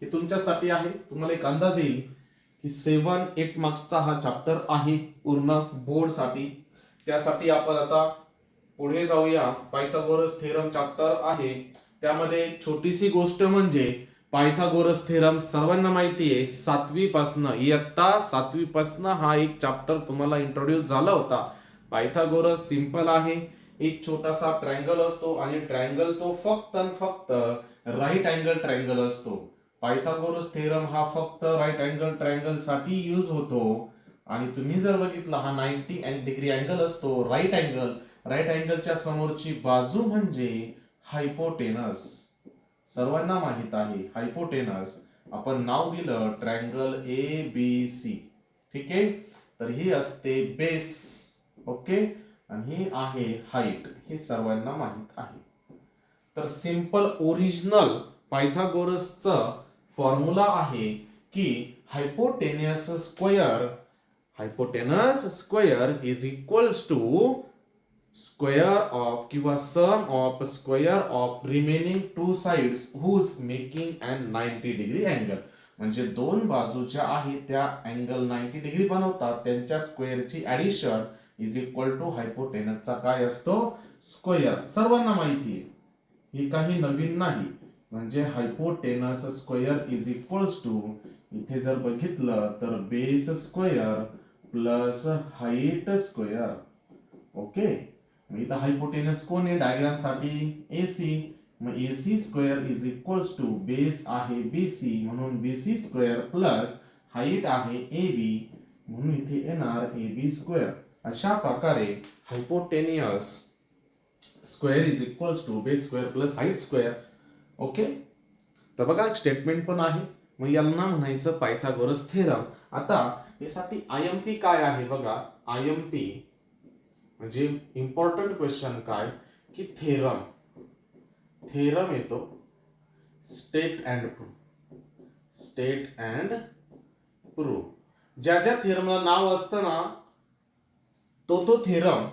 हे तुमच्यासाठी आहे, तुम्हाला एक अंदाज येईल की 7-8 मार्क्सचा हा चॅप्टर आहे पूर्ण बोर्ड साठी. त्यासाठी आपण आता पुढे जाऊया. पायथागोरस थेरम चॅप्टर आहे, त्यामध्ये छोटीशी गोष्ट म्हणजे पायथागोरस थेरम सर्वांना माहिती आहे, 7वी पासनं इयत्ता 7वी पासनं हा एक चॅप्टर तुम्हाला इंट्रोड्यूस झाला होता. पायथागोरस सिंपल आहे, एक छोटासा ट्रायंगल असतो आणि ट्रायंगल तो फक्त आणि फक्त राईट अँगल ट्रायंगल असतो. पायथागोरस थेरम हा फक्त राईट अँगल ट्रायंगल साठी यूज होतो. आणि तुम्ही जर बघितलं हा 90 डिग्री अँगल असतो, राईट अँगल. राईट अँगलच्या समोरची बाजू म्हणजे हायपोटेनस, सर्वांना माहित आहे हायपोटेनस. आपण नाव दिलं ट्रायंगल ABC, ठीक आहे. तर ही असते बेस, ओके, आणि ही आहे हाईट, हे सर्वांना माहित आहे. तर सिंपल ओरिजिनल पायथागोरसचा फॉर्म्युला आहे की hypotenuse square is equals to square of किंवा sum of square of remaining two sides whose making and 90 degree angle. म्हणजे दोन बाजूच्या आहेत त्या अँगल 90 डिग्री बनवतात, त्यांच्या स्क्वेअरची ऍडिशन इज इक्वल टू हायपोटेनसचा काय असतो, स्क्वेअर. सर्वांना माहिती आहे, ही काही नवीन नाही. म्हणजे hypotenuse square is equals to, इथे जर बघितलं तर base square plus height square, okay. मग इथं हायपोटेनस कोण आहे डायग्राम साठी, AC. मग AC square is equals to base आहे BC म्हणून BC स्क्वेअर प्लस हाईट आहे AB म्हणून इथे येणार AB स्क्वेअर. अशा प्रकारे hypotenuse square is equals to base square plus height square, okay. तर बघा एक स्टेटमेंट पण आहे, मग यांना म्हणायचं पायथागोरस थेरम. आता यासाठी IMP काय आहे बघा. IMP म्हणजे इम्पॉर्टंट क्वेश्चन काय की थेरम येतो स्टेट अँड प्रूव्ह. ज्या ज्या थेरमला नाव असतं ना तो थेरम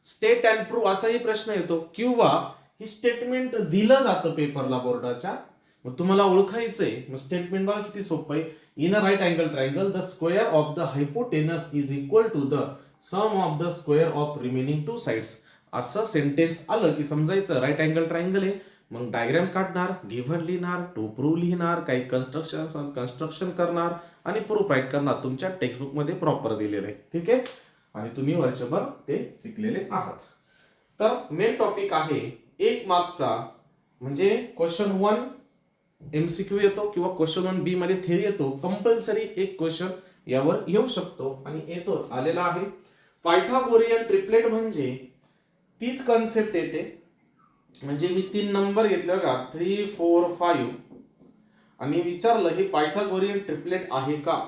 स्टेट अँड प्रूव्ह असाही प्रश्न येतो, किंवा ही स्टेटमेंट दिलं जातं पेपरला बोर्डाच्या. मग तुम्हाला ओळखायचंय. मग स्टेटमेंट बघा किती सोपं आहे. In a right angle triangle the square of the hypotenuse is equal to the sum of the square of remaining two sides. असं सेंटेन्स आलं की समजायचं राईट अँगल ट्रायंगल आहे. मग डायग्राम काढणार, गिव्हन लिहिणार, टू प्रूव्ह लिहिणार, काही कन्स्ट्रक्शन करणार आणि प्रूफ राईट करणार. तुमच्या टेक्स्टबुक मध्ये प्रॉपर दिलेलं आहे, ठीक आहे. आणि तुम्ही वर्षभर ते शिकलेले आहात. तर मेन टॉपिक आहे एक मार्कचा, म्हणजे क्वेश्चन 1 MCQ येतो किंवा क्वेश्चन 1B मध्ये थेरी येतो. कंपल्सरी एक क्वेश्चन यावर येऊ शकतो आणि येतोच, आलेला आहे. पायथागोरियन ट्रिपलेट म्हणजे तीच कन्सेप्ट येते. म्हणजे मी 3 नंबर घेतले बघा 3, 4, 5 आणि विचारलं हे पायथागोरियन ट्रिपलेट आहे का.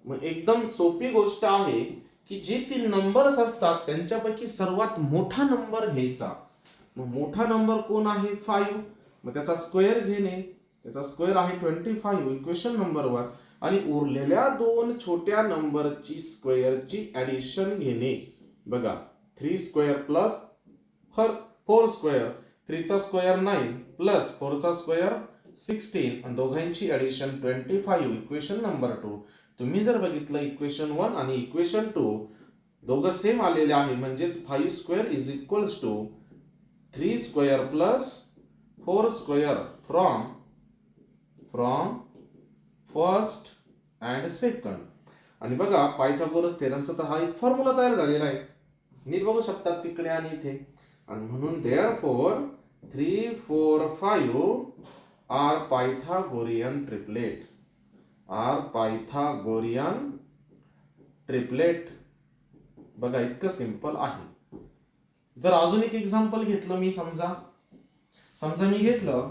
मग एकदम सोपी गोष्ट आहे की जे 3 नंबर्स असतात त्यांच्यापैकी सर्वात मोठा नंबर घ्यायचा. मग मोठा नंबर कोण आहे 5. मग त्याचा स्क्वेअर घेणे, त्याचा स्क्वेअर आहे 25 इक्वेशन नंबर 1. आणि उरलेल्या दोन छोट्या नंबरची स्क्वेअरची ऍडिशन घेणे. बघा 3 स्क्वेअर प्लस 4 स्क्वेअर, 3 चा स्क्वेअर 9 प्लस 4 चा स्क्वेअर 16 आणि दोघांची ऍडिशन 25 इक्वेशन नंबर 2. तुम्ही जर बघितलं इक्वेशन 1 आणि इक्वेशन 2 दोघं सेम आलेले आहे. म्हणजेच 5 square is equals to 3 square plus 4 square from first and second. आणि बघा पायथागोरस थेरमचा तर हा एक फॉर्म्युला तयार झालेला आहे, नीट बघू शकतात तिकडे आणि इथे. आणि म्हणून देअरफॉर 3, 4, 5 आर पायथागोरियन ट्रिपलेट. बघा इतकं सिंपल आहे. जर अजून एक एक्झाम्पल घेतलं मी, समजा मी घेतलं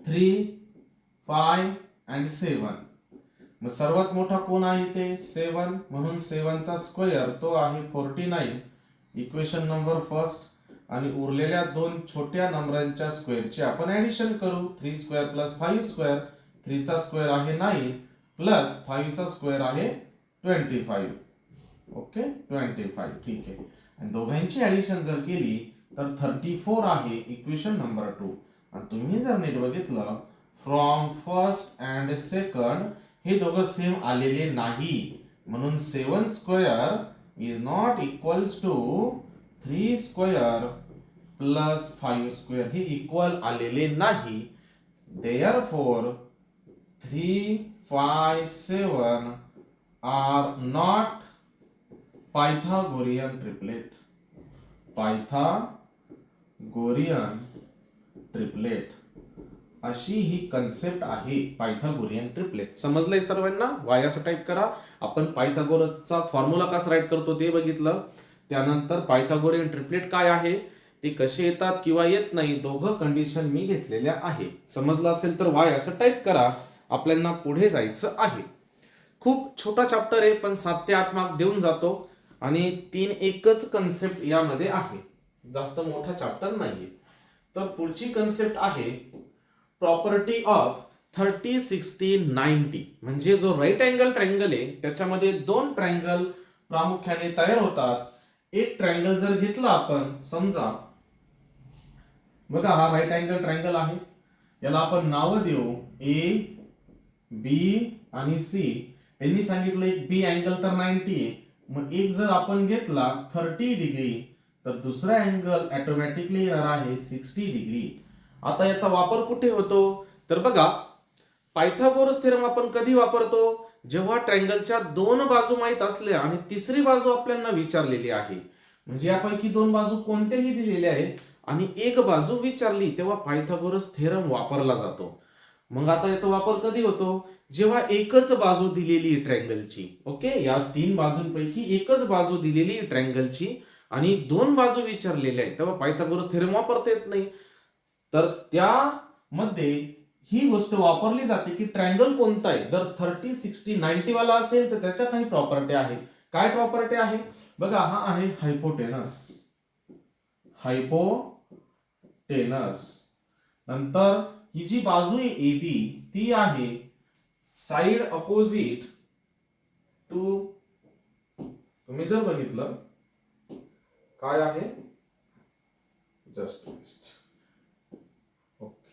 3, 5 अँड 7. मग सर्वात मोठा कोण आहे ते 7, म्हणून 7 चा स्क्वेअर तो आहे 49 इक्वेशन नंबर 1. आणि उरलेल्या दोन छोट्या नंबरांच्या स्क्वेअरची आपण ऍडिशन करू. 3 स्क्वेअर प्लस 5 स्क्वेअर, 3 चा स्क्वेअर आहे 9 प्लस 5 चा स्क्वेअर आहे 25, ओके 25, ठीक आहे. आणि दोघांची ऍडिशन जर केली तर 34 आहे इक्वेशन नंबर 2. आणि तुम्ही जर नीट बघितलं फ्रॉम फर्स्ट अँड सेकंड हे दोघं सेम आलेले नाही, म्हणून 7 square is not equals to 3 square plus 5 square हे इक्वल आलेले नाही. Therefore 3, 5, 7 are not Pythagorean triplet. Pythagorean triplet अशी ही कन्सेप्ट आहे पायथागोरियन ट्रिपलेट. समजलंय सर्वांना? वाय असं टाईप करा. आपण पायथागोरसचा फॉर्म्युला कसा राईट करतो ते बघितलं. त्यानंतर पायथागोरियन ट्रिपलेट काय आहे, ते कसे येतात किंवा येत नाही, दोघं कंडिशन मी घेतलेल्या आहे. समजलं असेल तर वाय असं टाईप करा. आपल्याला पुढे जायचं आहे. खूप छोटा चॅप्टर आहे, पण 7 ते 8 मार्क देऊन जातो आणि 3 एकच कन्सेप्ट यामध्ये आहे, जास्त मोठा चॅप्टर नाहीये. तर पुढची कन्सेप्ट आहे प्रॉपर्टी ऑफ 30, 60, 90. म्हणजे जो राईट अँगल ट्रायंगल आहे त्याच्यामध्ये 2 ट्रायंगल प्रामुख्याने तयार होतात. एक ट्रायंगल जर घेतला आपण, समजा बघा हा राईट अँगल ट्रायंगल आहे, याला आपण नाव देऊ ए, बी आणि सी. त्यांनी सांगितलं एक बी अँगल तर 90 आहे, मग एक जर आपण घेतला 30 डिग्री तर दुसरा अँगल ऑटोमॅटिकली येणार आहे 60 डिग्री. आता याचा वापर कुठे होतो तर बघा, पायथागोरस थेरम आपण कधी वापरतो, जेव्हा ट्रायंगलच्या 2 बाजू माहित असल्या आणि तिसरी बाजू आपल्याला विचारलेली आहे. म्हणजे यापैकी 2 बाजू कोणत्याही दिलेल्या आहेत आणि एक बाजू विचारली, तेव्हा पायथागोरस थेरम वापरला जातो. मग आता याचा वापर कधी होतो, जेव्हा एकच बाजू दिलेली ट्रायंगलची. ओके, या 3 बाजूंपैकी एकच बाजू दिलेली ट्रायंगलची आणि 2 बाजू विचारलेल्या आहेत, तेव्हा पायथागोरस थेरम वापरता येत नाही. तर त्यामध्ये ही गोष्ट वापरली जाते की ट्रायंगल कोणता आहे, जर 30, 60, 90 वाला असेल तर त्याच्या काही प्रॉपर्टी आहे. काय प्रॉपर्टी आहे बघा, हा आहे हायपोटेनस. हायपोटेनस. नंतर ही जी बाजू आहे ए बी ती आहे साइड अपोजिट टू, तुम्ही जर बघितलं काय आहे, जस्ट ओके,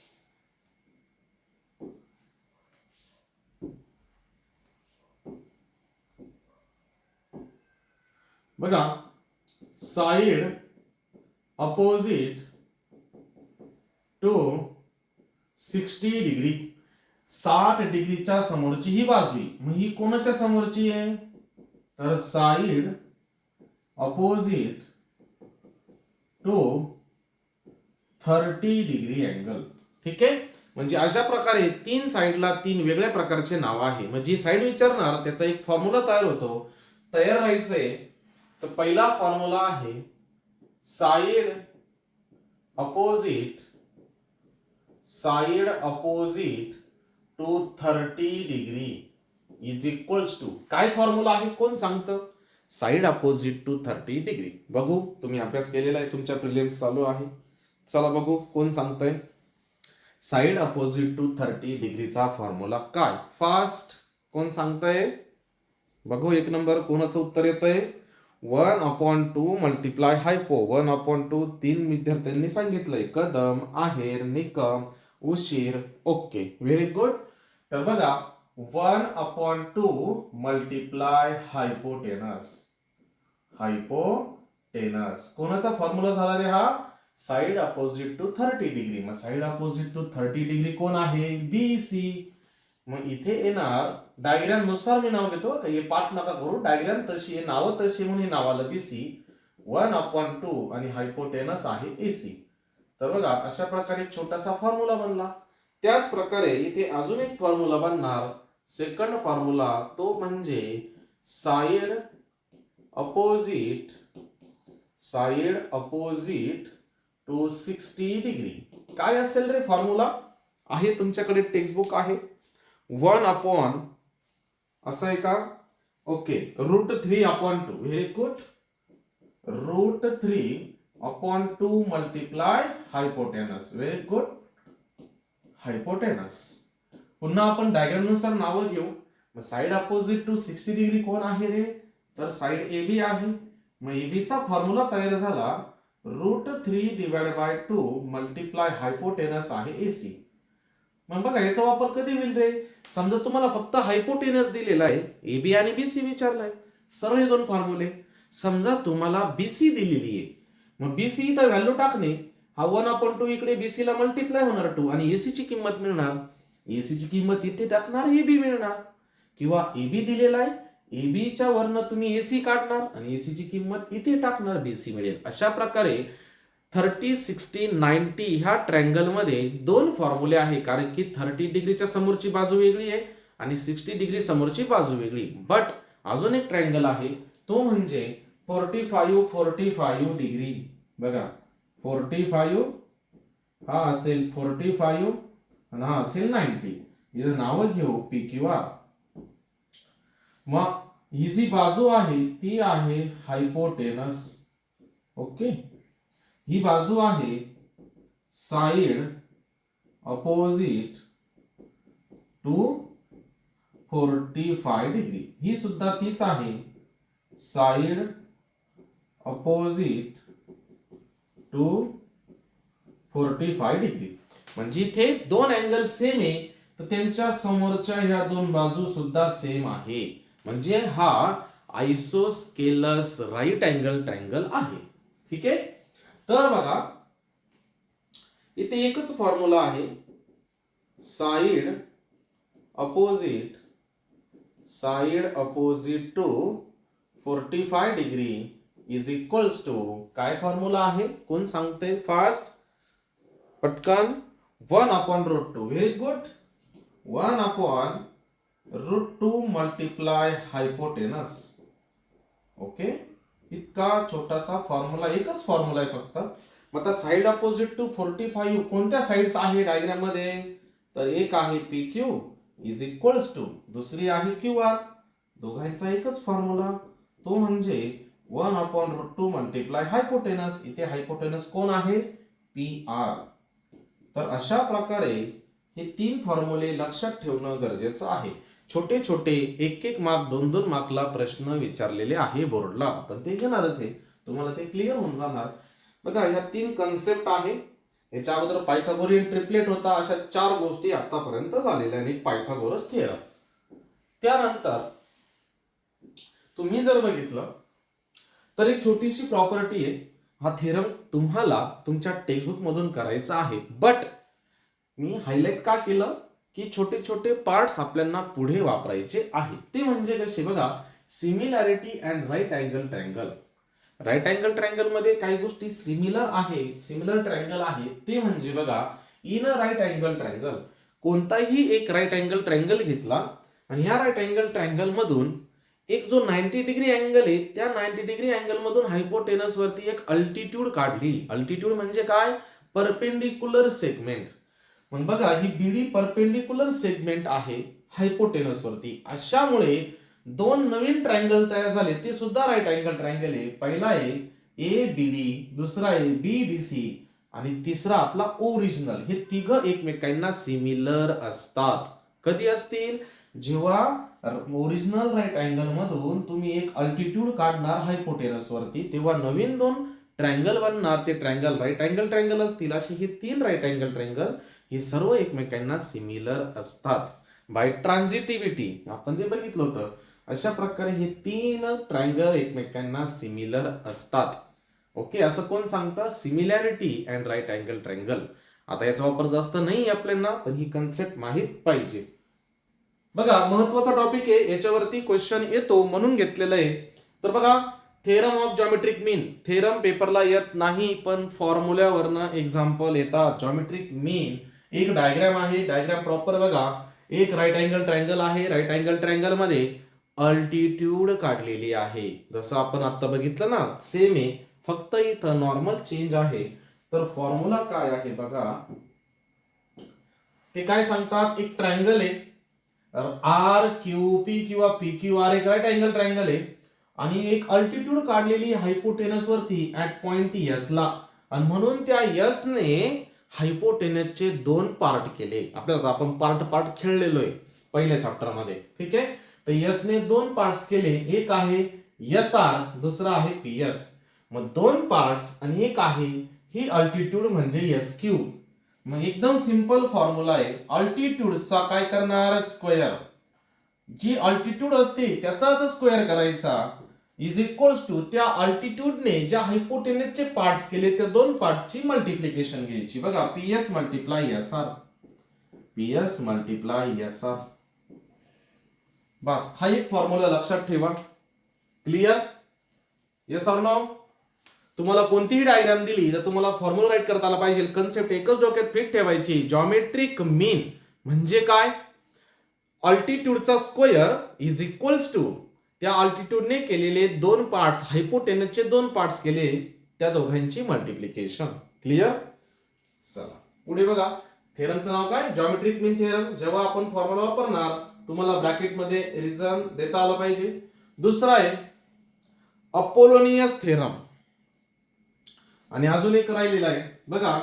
बघा साइड अपोजिट टू 60 डिग्री, 60 डिग्रीच्या समोरची ही बाजू आहे. मग ही कोणाच्या समोरची आहे तर side opposite to 30 degree angle. ठीक आहे, म्हणजे अशा प्रकारे 3 साइडला 3 वेगळ्या प्रकारचे नाव आहे. म्हणजे साइड विचारणार त्याचा एक फॉर्म्युला तयार होतो. तयार राहायचंय तर पहिला फॉर्म्युला आहे side opposite to 30 degree is equals to, काय फॉर्म्युला आहे कोण सांगतं, साइड अपोजिट टू 30 डिग्री. बघू, तुम्ही अभ्यास केलेला आहे, तुमच्या प्रिलिम्स चालू आहे. चला बघू कोण सांगतंय साइड अपोजिट टू 30 डिग्रीचा फॉर्म्युला काय. फास्ट कोण सांगतंय बघू. 1 नंबर कोणाचं उत्तर येतंय, 1/2 मल्टिप्लाय हायपो. 1/2 3 विद्यार्थ्यांनी सांगितलंय, कदम, आहेर, निकम, उशीर. Okay, very good. तर बघा 1/2 मल्टिप्लाय हायपोटेनस. हायपोटेनस कोणाचा फॉर्म्युला झाला रे हा, साइड अपोजिट टू 30 डिग्री. मग साइड अपोजिट टू 30 डिग्री कोण आहे, बी सी. मग इथे येणार डायग्राम नुसार मी नाव घेतो, हे पाठ नका करू, डायग्राम तशी आहे, नाव तशी म्हणून हे नाव आलं बीसी. 1/2 आणि हायपोटेनस आहे एसी. तर बघा अशा प्रकारे एक छोटासा फॉर्म्युला बनला. त्याच प्रकारे इथे अजून एक फॉर्म्युला बनणार, सेकंड फॉर्म्युला, तो म्हणजे साइड अपोजिट टू 60 डिग्री. काय असेल रे फॉर्म्युला, आहे तुमच्याकडे टेक्स्टबुक आहे. 1 असं आहे का, okay, √3/2. Very good. √3/2 multiply hypotenuse. Very good. Hypotenuse. पुन्हा आपण डायग्राम नुसार नावं घेऊ. मग साइड अपोजिट टू 60 डिग्री कोण आहे रे, तर साइड ए बी आहे. मग ए चा फॉर्म्युला तयार झाला, √3/2 मल्टिप्लाय हायपोटेनस आहे एसी. मग बघा याचा वापर कधी होईल रे? समजा तुम्हाला फक्त हायपोटेनस दिलेला आहे, एबी आणि बीसी विचारलाय, सरळ हे दोन फॉर्म्युले. समजा तुम्हाला बीसी दिलेली आहे, मग बीसी तर व्हॅल्यू टाकणे, हा 1/2 इकडे बीसी ला मल्टिप्लाय होणार 2 आणि एसी ची किंमत मिळणार, एसी ची किंमत इथे टाकणार, एबी मिळणार. किंवा एबी दिलेला आहे, एबी च्या वरनं तुम्ही एसी काढणार आणि एसी ची किंमत इथे टाकणार, बीसी मिळेल. अशा प्रकारे 30, 60, 90 ह्या ट्रँगल मध्ये दोन फॉर्म्युले आहे, कारण की 30 डिग्रीच्या समोरची बाजू वेगळी आहे आणि 60 डिग्री समोरची बाजू वेगळी. बट अजून एक ट्रँगल आहे, तो म्हणजे 45 डिग्री. बघा 45 हा असेल 45 आणि हा असेल 90. याचं नाव घेऊ पी क्यू आर. मग ही जी बाजू आहे ती आहे हायपोटेनस. ओके, ही बाजू आहे साइड अपोजिट टू 45 डिग्री. ही सुद्धा तीच आहे, साइड अपोजिट टू 45 डिग्री. म्हणजे इथे दोन अँगल सेम आहे, तर त्यांच्या समोरच्या ह्या दोन बाजू सुद्धा सेम आहे. म्हणजे हा आयसोस्केलस राईट अँगल ट्रँगल आहे. ठीक आहे. तर बघा इथे एकच फॉर्म्युला आहे, side opposite to 45 degree is equals to, काय फॉर्म्युला आहे, कोण सांगते फास्ट पटकन, 1/√2. Very good, 1/√2 multiply hypotenuse. Okay, इतका छोटासा फॉर्म्युला, एकच फॉर्म्युला आहे फक्त. मग आता साइड अपोजिट टू 45 कोणत्या साइड्स आहे डायग्राम मध्ये? तर एक आहे P Q is equals to, दुसरी आहे क्यू आर. दोघांचा एकच फॉर्म्युला, तो म्हणजे 1/√2 मल्टिप्लाय हायपोटेनस. इथे हायपोटेनस कोण आहे? P R. तर अशा प्रकारे हे तीन फॉर्म्युले लक्षात ठेवणं गरजेचं आहे. छोटे छोटे एक एक मार्क 2-2 मार्कला प्रश्न विचारलेले आहे बोर्डला, पण ते घेणारच आहे, तुम्हाला ते क्लिअर होऊन जाणार. बघा ह्या तीन कन्सेप्ट आहे. याच्या अगोदर पायथागोरियन ट्रिपलेट होता, अशा 4 गोष्टी आतापर्यंत झालेल्या आणि पायथागोरस थिअरम. त्यानंतर तुम्ही जर बघितलं तर एक छोटीशी प्रॉपर्टी आहे, हा थिअरम तुम्हाला तुमच्या टेक्स्टबुक मधून करायचा आहे, बट मी हायलाइट का केलं की छोटे छोटे पार्ट्स आपल्याला पुढे वापरायचे आहे. ते म्हणजे कसे? बघा, similarity and right angle triangle. Right angle triangle मध्ये काही गोष्टी सिमिलर आहे, सिमिलर ट्रँगल आहे. ते म्हणजे बघा, in a right angle triangle, कोणताही एक राईट अँगल ट्रँगल घेतला आणि ह्या राईट अँगल ट्रँगल मधून एक जो 90 डिग्री अँगल आहे, त्या 90 डिग्री अँगल मधून हायपोटेनस वरती एक अल्टिट्यूड काढली. अल्टिट्यूड म्हणजे काय? Perpendicular segment. मग बघा, ही बीडी परपेंडिक्युलर सेगमेंट आहे हायपोटेनस वरती. अशामुळे दोन नवीन ट्रायंगल तयार झाले, ते सुद्धा राईट अँगल ट्रायंगल आहे. पहिला आहे ए बी डी, दुसरा आहे बी डी सी आणि तिसरा आपला ओरिजिनल. हे तिघ एकमेकांना सिमिलर असतात. कधी असतील? जेव्हा ओरिजिनल राईट अँगल मधून तुम्ही एक अल्टिट्यूड काढणार हायपोटेनस वरती, तेव्हा नवीन दोन ट्रायंगल बनणार, ते ट्रायंगल राईट अँगल ट्रायंगल असतील. असे हे तीन राईट अँगल ट्रायंगल हे सर्व एकमेकांना सिमिलर असतात बाय ट्रान्झिटिव्हिटी. आपण ते बघितलं होतं. अशा प्रकारे हे तीन ट्रायंगल एकमेकांना सिमिलर असतात. ओके, असं कोण सांगतं? Similarity and right angle triangle. आता याचा वापर जास्त नाही आपल्याला, पण ही कन्सेप्ट माहित पाहिजे. बघा, महत्वाचा टॉपिक आहे, याच्यावरती क्वेश्चन येतो म्हणून घेतलेलं आहे. तर बघा, theorem of geometric mean. Theorem पेपरला येत नाही, पण फॉर्म्युल्यावरनं एक्झाम्पल येतात. जॉमेट्रिक मीन एक डायग्राम आहे, डायग्राम प्रॉपर बघा. एक राईट अँगल ट्रायंगल आहे, राईट अँगल ट्रायंगल मध्ये अल्टिट्यूड काढलेली आहे. जसं आपण आता बघितलं ना, सेम आहे, फक्त इथं नॉर्मल चेंज आहे. तर फॉर्म्युला काय आहे बघा, ते काय सांगतात? एक ट्रायंगल आहे, आर क्यू पी किंवा पी क्यू आर, एक राईट अँगल ट्रायंगल आहे आणि एक अल्टिट्यूड काढलेली हायपोटेनस वरती ऍट पॉइंट एस ला, आणि म्हणून त्या एस ने हायपोटेनसचे दोन पार्ट केले. आपल्याला आपण पार्ट खेळलेलो आहे पहिल्या चॅप्टर मध्ये. ठीक आहे, तर एस ने दोन पार्ट्स केले. एक आहे एस आर, दुसरा आहे पी एस. मग दोन पार्ट्स आणि एक आहे ही अल्टिट्यूड म्हणजे एस क्यू. मग एकदम सिंपल फॉर्म्युला आहे. अल्टिट्यूडचा काय करणार स्क्वेअर, जी अल्टिट्यूड असते त्याचाच स्क्वेअर करायचा इज इक्वल्स टू त्या अल्टिट्यूडने ज्या हायपोटेनसचे पार्ट्स केले त्या दोन पार्टची मल्टिप्लिकेशन घ्यायची. बघा PS multiply S R, PS multiply S R. बस हा एक फॉर्म्युला लक्षात ठेवा. क्लिअर? Yes or no? तुम्हाला कोणतीही डायग्राम दिली तर तुम्हाला फॉर्म्युला राईट करता आला पाहिजे. कन्सेप्ट एकच डोक्यात फिट ठेवायची. जॉमेट्रिक मीन म्हणजे काय? अल्टिट्यूडचा स्क्वेअर इज इक्वल्स टू त्या अल्टिट्यूडने केलेले दोन पार्ट्स, हायपोटेनसचे दोन पार्ट्स केले त्या दोघांची मल्टिप्लिकेशन. क्लिअर? चला पुढे बघा. थेरमचं नाव काय? जॉमेट्रिक मीन थेरम. जेव्हा आपण फॉर्म्युला वापरणार तुम्हाला ब्रॅकेटमध्ये रिझन देता आलं पाहिजे. दुसरा आहे अपोलोनियस थेरम. आणि अजून एक राहिलेला आहे बघा,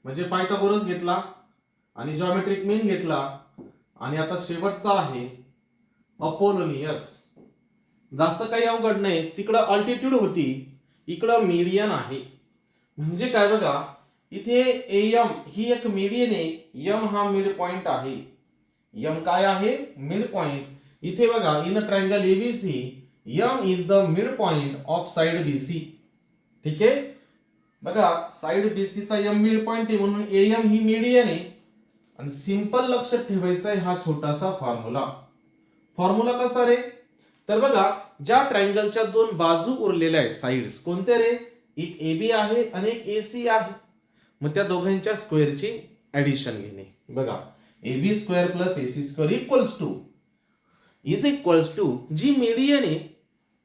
म्हणजे पायथागोरस घेतला आणि जॉमेट्रिक मीन घेतला आणि आता शेवटचा आहे अपोलोनियस. जास्त काही अवघड नाही. तिकडं अल्टिट्यूड होती, इकडं मीडियन आहे. म्हणजे काय बघा, इथे एम ही एक मीडियन आहे. एम हा मिड पॉइंट आहे. एम काय आहे? Midpoint. इथे बघा in triangle ABC M is the midpoint of side BC. ठीक आहे. बघा साइड बीसी चा एम मिड पॉइंट आहे म्हणून एम ही मीडियन आहे. आणि सिंपल लक्षात ठेवायचा आहे हा छोटासा फॉर्म्युला. फॉर्म्युला कसा रे? तर बघा ज्या ट्रायंगलच्या दोन बाजू उरलेल्या आहेत साइड्स, कोणत्या रे? एक एबी आहे आणि एक एसी आहे. मग त्या दोघांच्या स्क्वेअरची ऍडिशन घेणे. बघा AB square plus AC square is equals to जी मीडियन आहे.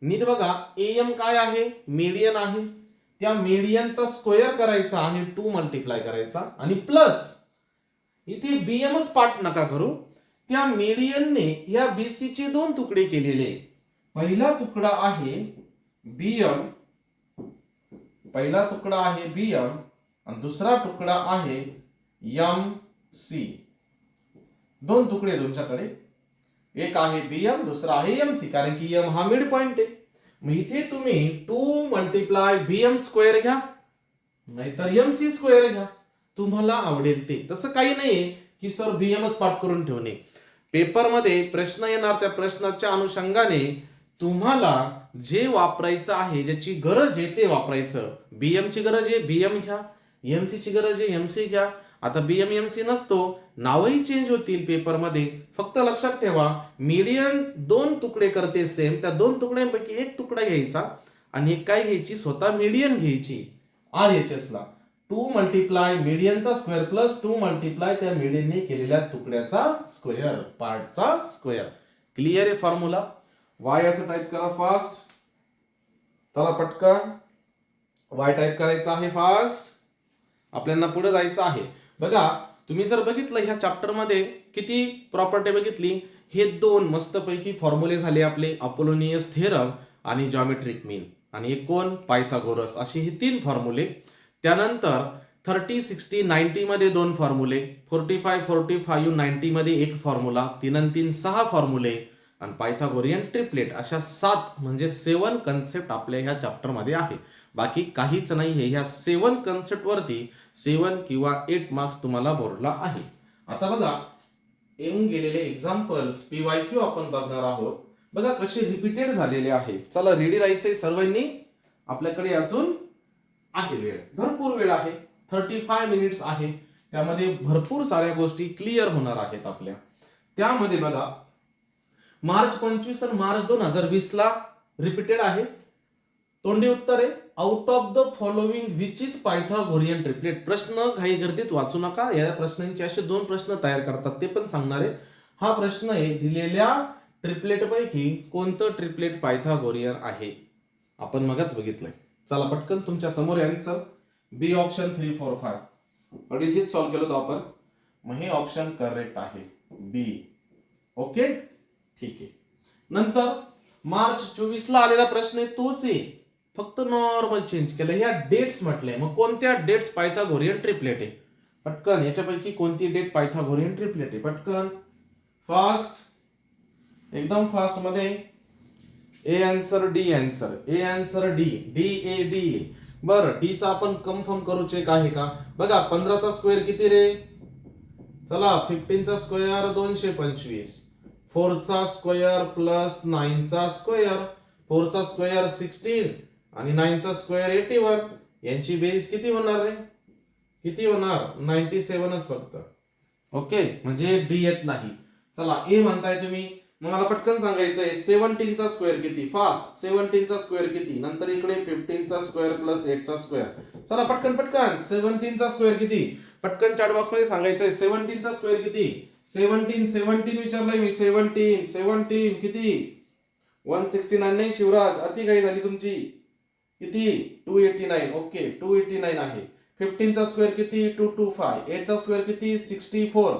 नीट बघा एम काय आहे? मीडियन आहे. त्या मीडियनचा स्क्वेअर करायचा आणि 2 मल्टिप्लाय करायचा आणि प्लस इथे बीएमच पार्ट नका करू. त्या मीडियनने या बीसी चे दोन तुकडे केलेले. पहिला तुकडा आहे बीएम, पहिला तुकडा आहे बीएम आणि दुसरा तुकडा आहे एम सी. दोन तुकडे तुमच्याकडे, एक आहे बीएम दुसरा आहे एम सी, कारण की एम हा मिड पॉइंट आहे. मग इथे तुम्ही 2 मल्टिप्लाय बीएम स्क्वेअर घ्या नाहीतर एम सी स्क्वेअर घ्या, तुम्हाला आवडेल ते. तसं काही नाहीये की सर बीएमच पाठ करून ठेवणे. पेपरमध्ये प्रश्न येणार, त्या प्रश्नाच्या अनुषंगाने तुम्हाला जे वापरायचं आहे, ज्याची गरज आहे ते वापरायचं. बीएम ची गरज आहे बीएम घ्या, एमसी ची गरज आहे एमसी घ्या. आता बीएम एमसी नसतो, नावही चेंज होतील पेपरमध्ये. फक्त लक्षात ठेवा मीडियन दोन तुकडे करते सेम. त्या दोन तुकड्यांपैकी एक तुकडा घ्यायचा आणि एक काय घ्यायची? स्वतः मीडियन घ्यायची. RHS ला 2 मल्टिप्लाय मीडियनचा स्क्वेअर प्लस 2 मल्टिप्लाय त्या मीडियनने केलेल्या तुकड्याचा स्क्वेअर, पार्टचा स्क्वेअर. क्लिअर आहे फॉर्म्युला? वाय याचं टाईप करा फास्ट. चला पटकन वाय टाईप करायचा आहे फास्ट. आपल्याला पुढे जायचं आहे. बघा तुम्ही जर बघितलं ह्या चॅप्टर मध्ये किती प्रॉपर्टी बघितली. हे दोन मस्तपैकी फॉर्म्युले झाले आपले, अपोलोनियस थेरम आणि जॉमेट्रिक मीन. आणि एक कोण? पायथागोरस. असे हे 3 फॉर्म्युले. त्यानंतर 30, 60, 90 मध्ये 2 फॉर्म्युले, 45, 45, 90 मध्ये 1 फॉर्म्युला, 3 आणि 3 6 फॉर्म्युले आणि पायथागोरियन ट्रिपलेट. अशा 7 म्हणजे 7 कन्सेप्ट आपल्या ह्या चॅप्टर मध्ये आहे. बाकी काहीच नाही आहे. ह्या 7 कन्सेप्ट वरती 7 किंवा 8 मार्क्स तुम्हाला बोर्डला आहे. आता बघा येऊन गेलेले एक्झाम्पल्स PYQ आपण बघणार आहोत. बघा कसे रिपीटेड झालेले आहे. चला रेडी राहायचंय सर्वांनी. आपल्याकडे अजून आहे वेळ, भरपूर वेळ आहे. 35 मिनिट्स आहे. त्यामध्ये भरपूर साऱ्या गोष्टी क्लिअर होणार आहेत आपल्या. त्यामध्ये बघा मार्च 25 आणि मार्च 2020 ला रिपीटेड आहे. तोंडी उत्तर आहे out of the following which is Pythagorean triplet. प्रश्न घाई गर्दीत वाचू नका. या प्रश्नांचे असे 2 प्रश्न तयार करतात ते पण सांगणार आहे. हा प्रश्न आहे दिलेल्या ट्रिपलेट पैकी कोणतं ट्रिपलेट पायथागोरियन आहे. आपण मगच बघितलंय. चला पटकन तुमच्या समोर आन्सर. बी ऑप्शन 3, 4, 5 अडी हेच सॉल्व्ह केलं होतं आपण. मग हे ऑप्शन करेक्ट आहे बी. ओके ठीक आहे. नंतर मार्च 24 ला आलेला प्रश्न आहे तोच आहे, फक्त नॉर्मल चेंज केलं. या डेट्स म्हटलंय. मग कोणत्या डेट्स पायथागोरियन ट्रिपलेट आहे? पटकन याच्यापैकी कोणती डेट पायथागोरियन ट्रिपलेट आहे? पटकन फास्ट, एकदम फास्ट मध्ये. A answer D answer, A answer D, D A D. बरं डीचा आपण कन्फर्म करू चेक आहे का बघा. 15चा स्क्वेअर किती रे. चला 15चा स्क्वेअर 225, 4चा स्क्वेअर प्लस 9चा स्क्वेअर, 4चा स्क्वेअर 16 आणि 9चा स्क्वेअर 81. यांची बेरीज किती होणार रे. किती होणार 97च फक्त. ओके म्हणजे डी येत नाही. चला ए म्हणताय तुम्ही. मग मला पटकन सांगायचंय 17चा स्क्वेअर किती. फास्ट 17चा स्क्वेअर किती. नंतर इकडे 15चा स्क्वेअर प्लस 8चा स्क्वेअर. चला पटकन पटकन 17चा स्क्वेअर किती. पटकन चॅट बॉक्स मध्ये सांगायचंय 17चा स्क्वेअर किती. 17 विचारलंय मी. 17 किती. 169 नाही शिवराज, अति काही झाली तुमची. किती 289. ओके 289 आहे. 15चा स्क्वेअर किती 225. 8चा स्क्वेअर किती 64.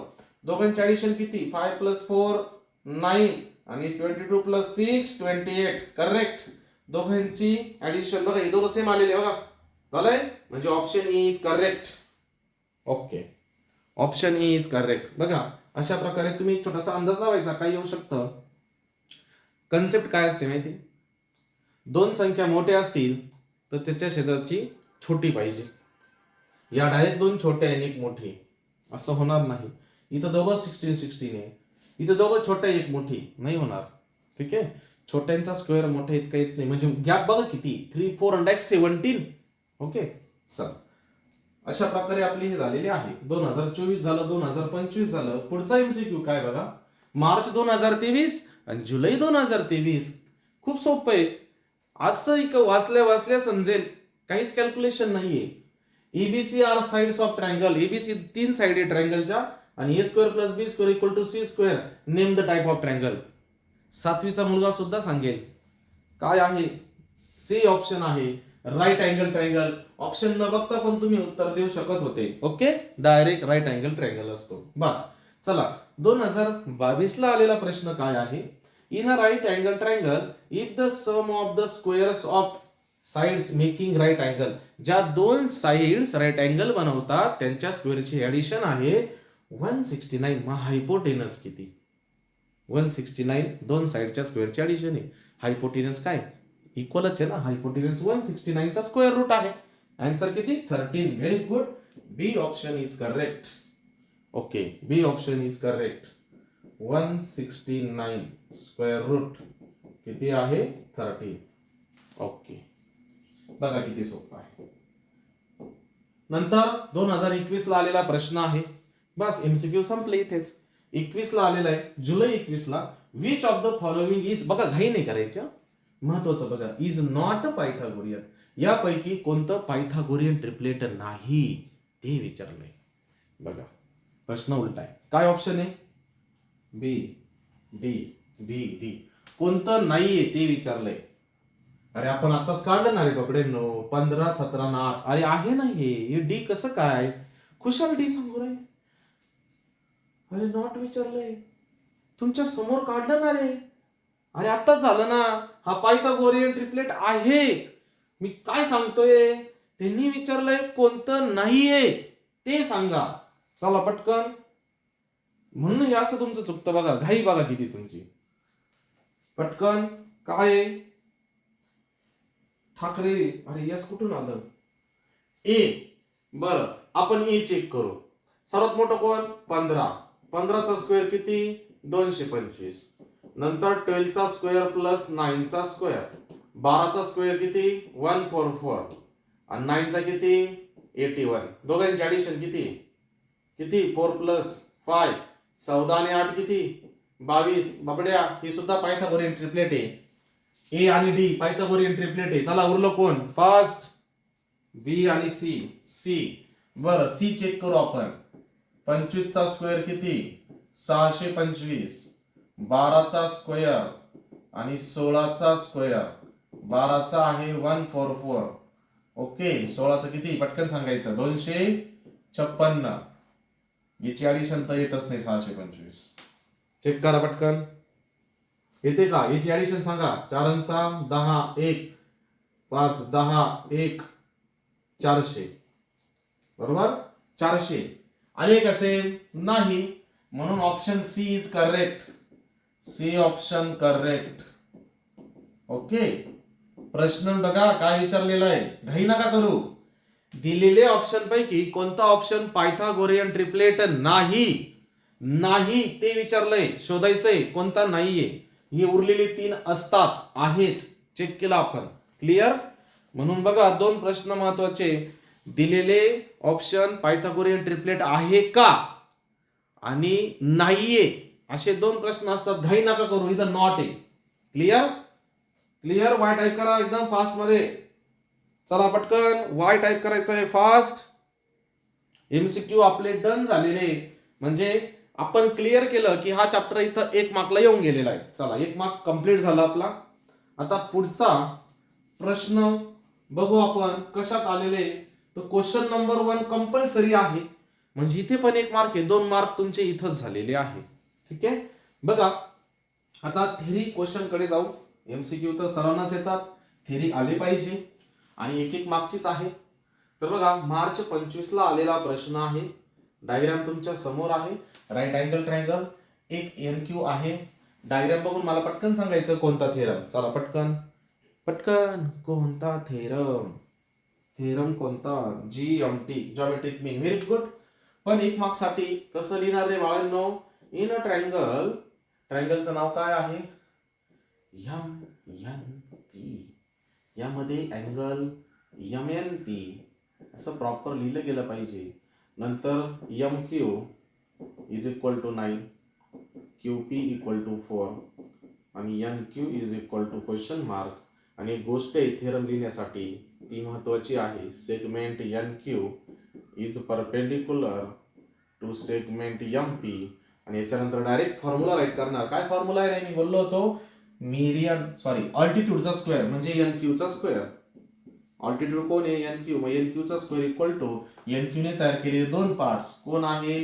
दोघांची ऍडिशन किती 5 + 4 9 आणि 22 + 6 28. करेक्ट. दोघांची ऍडिशन बघा हे दोघं सेम आलेले बघा. झालंय म्हणजे option is correct. Okay option is correct. बघा अशा प्रकारे तुम्ही छोटासा अंदाज लावायचा काय येऊ शकतं. कन्सेप्ट काय असते माहिती. दोन संख्या मोठ्या असतील तर त्याच्या शेजारची छोटी पाहिजे. या डायरेक्ट दोन छोट्या आणि एक मोठी असं होणार नाही. इथं दोघं 16 आहे. इथं दोघं छोट्या एक मोठी नाही होणार. ठीक आहे. छोट्यांचा स्क्वेअर मोठा इतका येत नाही म्हणजे गॅप बघा किती 3 4 and 17. ओके चल अशा प्रकारे आपली हे झालेली आहे. 2024 झालं 2025 झालं. पुढचा एमसीक्यू काय बघा. मार्च 2023 आणि जुलै 2023. खूप सोपं आहे. असं वाचल्या समजेल. काहीच कॅल्क्युलेशन नाहीये. ABC are sides of triangle. ABC 3 side आहे ट्रायंगलच्या आणि a square plus b square equal to c square. Name the type of triangle. 7वीचा मुलगा सुद्धा सांगेल. काय आहे सी ऑप्शन आहे राईट अँगल ट्रायंगल. ऑप्शन न बघता पण तुम्ही उत्तर देऊ शकत होते. Okay direct right angle triangle असतो बस. चला 2022 ला आलेला प्रश्न काय आहे. In a right angle triangle if the sum of the squares of sides making right angle. ज्या दोन साइड्स राईट अँगल बनवतात त्यांच्या स्क्वेअरची ऍडिशन आहे 169. मग हायपोटेनस किती. 169 दोन साइडच्या स्क्वेअरची ऍडिशन आहे. हायपोटेनस काय इक्वलच आहे ना. हायपोटेनस 169 चा स्क्वेअर रूट आहे. आन्सर किती 13. Very good. B option is correct. Okay B option is correct. 169 square root किती आहे 13. ओके बघा किती सोपं आहे. नंतर 2021 ला आलेला प्रश्न आहे. बस एमसीक्यू संपले इथेच. 21 ला आलेला आहे जुलै 21 ला. Which of the following is बघा घाई नाही करायच्या. महत्वाचं बघा इज नॉट अ पायथागोरियन. यापैकी कोणतं पायथागोरियन ट्रिपलेट नाही ते विचारलंय. बघा प्रश्न उलटा आहे. काय ऑप्शन आहे बी डी बी डी. कोणतं नाहीये ते विचारलंय. अरे आपण आताच काढलं ना रे पकडेनो 15 17 ना 8. अरे आहे ना हे डी कसं काय खुशाल डी सांगू रे. अरे नॉट विचारलंय तुमच्या समोर काढलं ना रे. अरे आत्ताच झालं ना. हा पायथागोरियन ट्रिपलेट आहे. मी काय सांगतोय त्यांनी विचारलंय कोणतं नाहीये ते सांगा. चला पटकन. म्हणून हे असं तुमचं चुकतं बघा. घाई बघा किती तुमची. पटकन काय ठाकरे. अरे यस कुठून आलं. ए बर आपण ए चेक करू. सर्वात मोठं कोण 15. 15चा स्क्वेअर किती 225. नंतर 12 चा स्क्वेअर प्लस 9 चा स्क्वेअर. 12चा स्क्वेअर किती 144 आणि 9 चा किती 81. दोघांची ऍडिशन किती किती 4 + 5 14 आणि 8 किती 22. बाबड्या ही सुद्धा पायथागोरियन ट्रिपलेट आहे. ए आणि डी पायथागोरियन ट्रिपलेट आहे. चला उरलं कोण फास्ट बी आणि सी. सी बरं सी चेक करू आपण. 25 चा स्क्वेअर किती 625. 12चा स्क्वेअर आणि 16चा स्क्वेअर. 12चा आहे 144. ओके 16चं किती पटकन सांगायचं 256. याची ऍडिशन तर येतच नाही 625. चेक करा पटकन येते का. याची ऍडिशन सांगा. 4 आणि 6 10 1 5 10 1 400. बरोबर 400 आले का सेम नाही. म्हणून option C is correct. C option correct. Okay प्रश्न बघा काय विचारलेला आहे, घाई नका करू. दिलेले ऑप्शन पैकी कोणता ऑप्शन पायथागोरियन ट्रिपलेट नाही, नाही ते विचारलंय, शोधायचंय कोणता नाहीये. हे उरलेले 3 असतात, आहेत, चेक केला आपण. क्लिअर? म्हणून बघा 2 प्रश्न महत्वाचे. दिलेले ऑप्शन पायथागोरियन ट्रिपलेट आहे का आणि नाहीये, असे 2 प्रश्न असतात. घाई नका करू, इथं नॉट आहे. क्लिअर? क्लिअर? वाय टाईप करा एकदम फास्ट मध्ये. चला पटकन वाय टाईप करायचं आहे फास्ट. एमसीक्यू आपले डन झालेले, म्हणजे आपण क्लिअर केलं की हा चॅप्टर इथं 1 मार्कला येऊन गेलेला आहे. चला 1 मार्क कंप्लीट झाला आपला. आता पुढचा प्रश्न बघू आपण कशात आलेले. तर क्वेश्चन नंबर 1 कंपल्सरी आहे, म्हणजे इथे पण 1 मार्क आहे, 2 मार्क तुमचे इथंच झालेले आहे. ठीक आहे, बघा आता थेरी क्वेश्चन कडे जाऊ. एमसीक्यू तर सर्वांनाच येतात, थेरी आले पाहिजे आणि 1-1 मार्कचीच आहे. तर बघा मार्च 25 ला आलेला प्रश्न आहे. डायग्राम तुमच्या समोर आहे. राईट अँगल ट्रायंगल, एक एनक्यू आहे. डायग्राम बघून मला पटकन सांगायचं कोणता थेरम. चला पटकन पटकन, कोणता थेरम, थेरम कोणता, GMT, geometric mean. Very good. पण 1 मार्क साठी कसं लिहिणार रे बाळांनो? इन अ ट्रायंगल, ट्रायंगलचं नाव काय आहे? M N P. यामध्ये अँगल एम एन पी असं प्रॉपर लिहिलं गेलं पाहिजे. नंतर M Q is equal to 9, Q P equal to 4 आणि N Q is equal to question mark. आणि एक गोष्ट आहे थेरम लिहिण्यासाठी, ती महत्वाची आहे. Segment N Q is perpendicular to segment M P. आणि याच्यानंतर डायरेक्ट फॉर्म्युला राईट करणार. काय फॉर्म्युला आहे? मी बोललो होतो ऑल्टिट्यूडचा स्क्वेअर म्हणजे एन क्यू चा स्क्वेअर. ऑल्टिट्यूड कोण आहे? N Q. मग एन क्यू चा square equal to N Q ने तयार केलेले 2 पार्ट्स कोण आहे?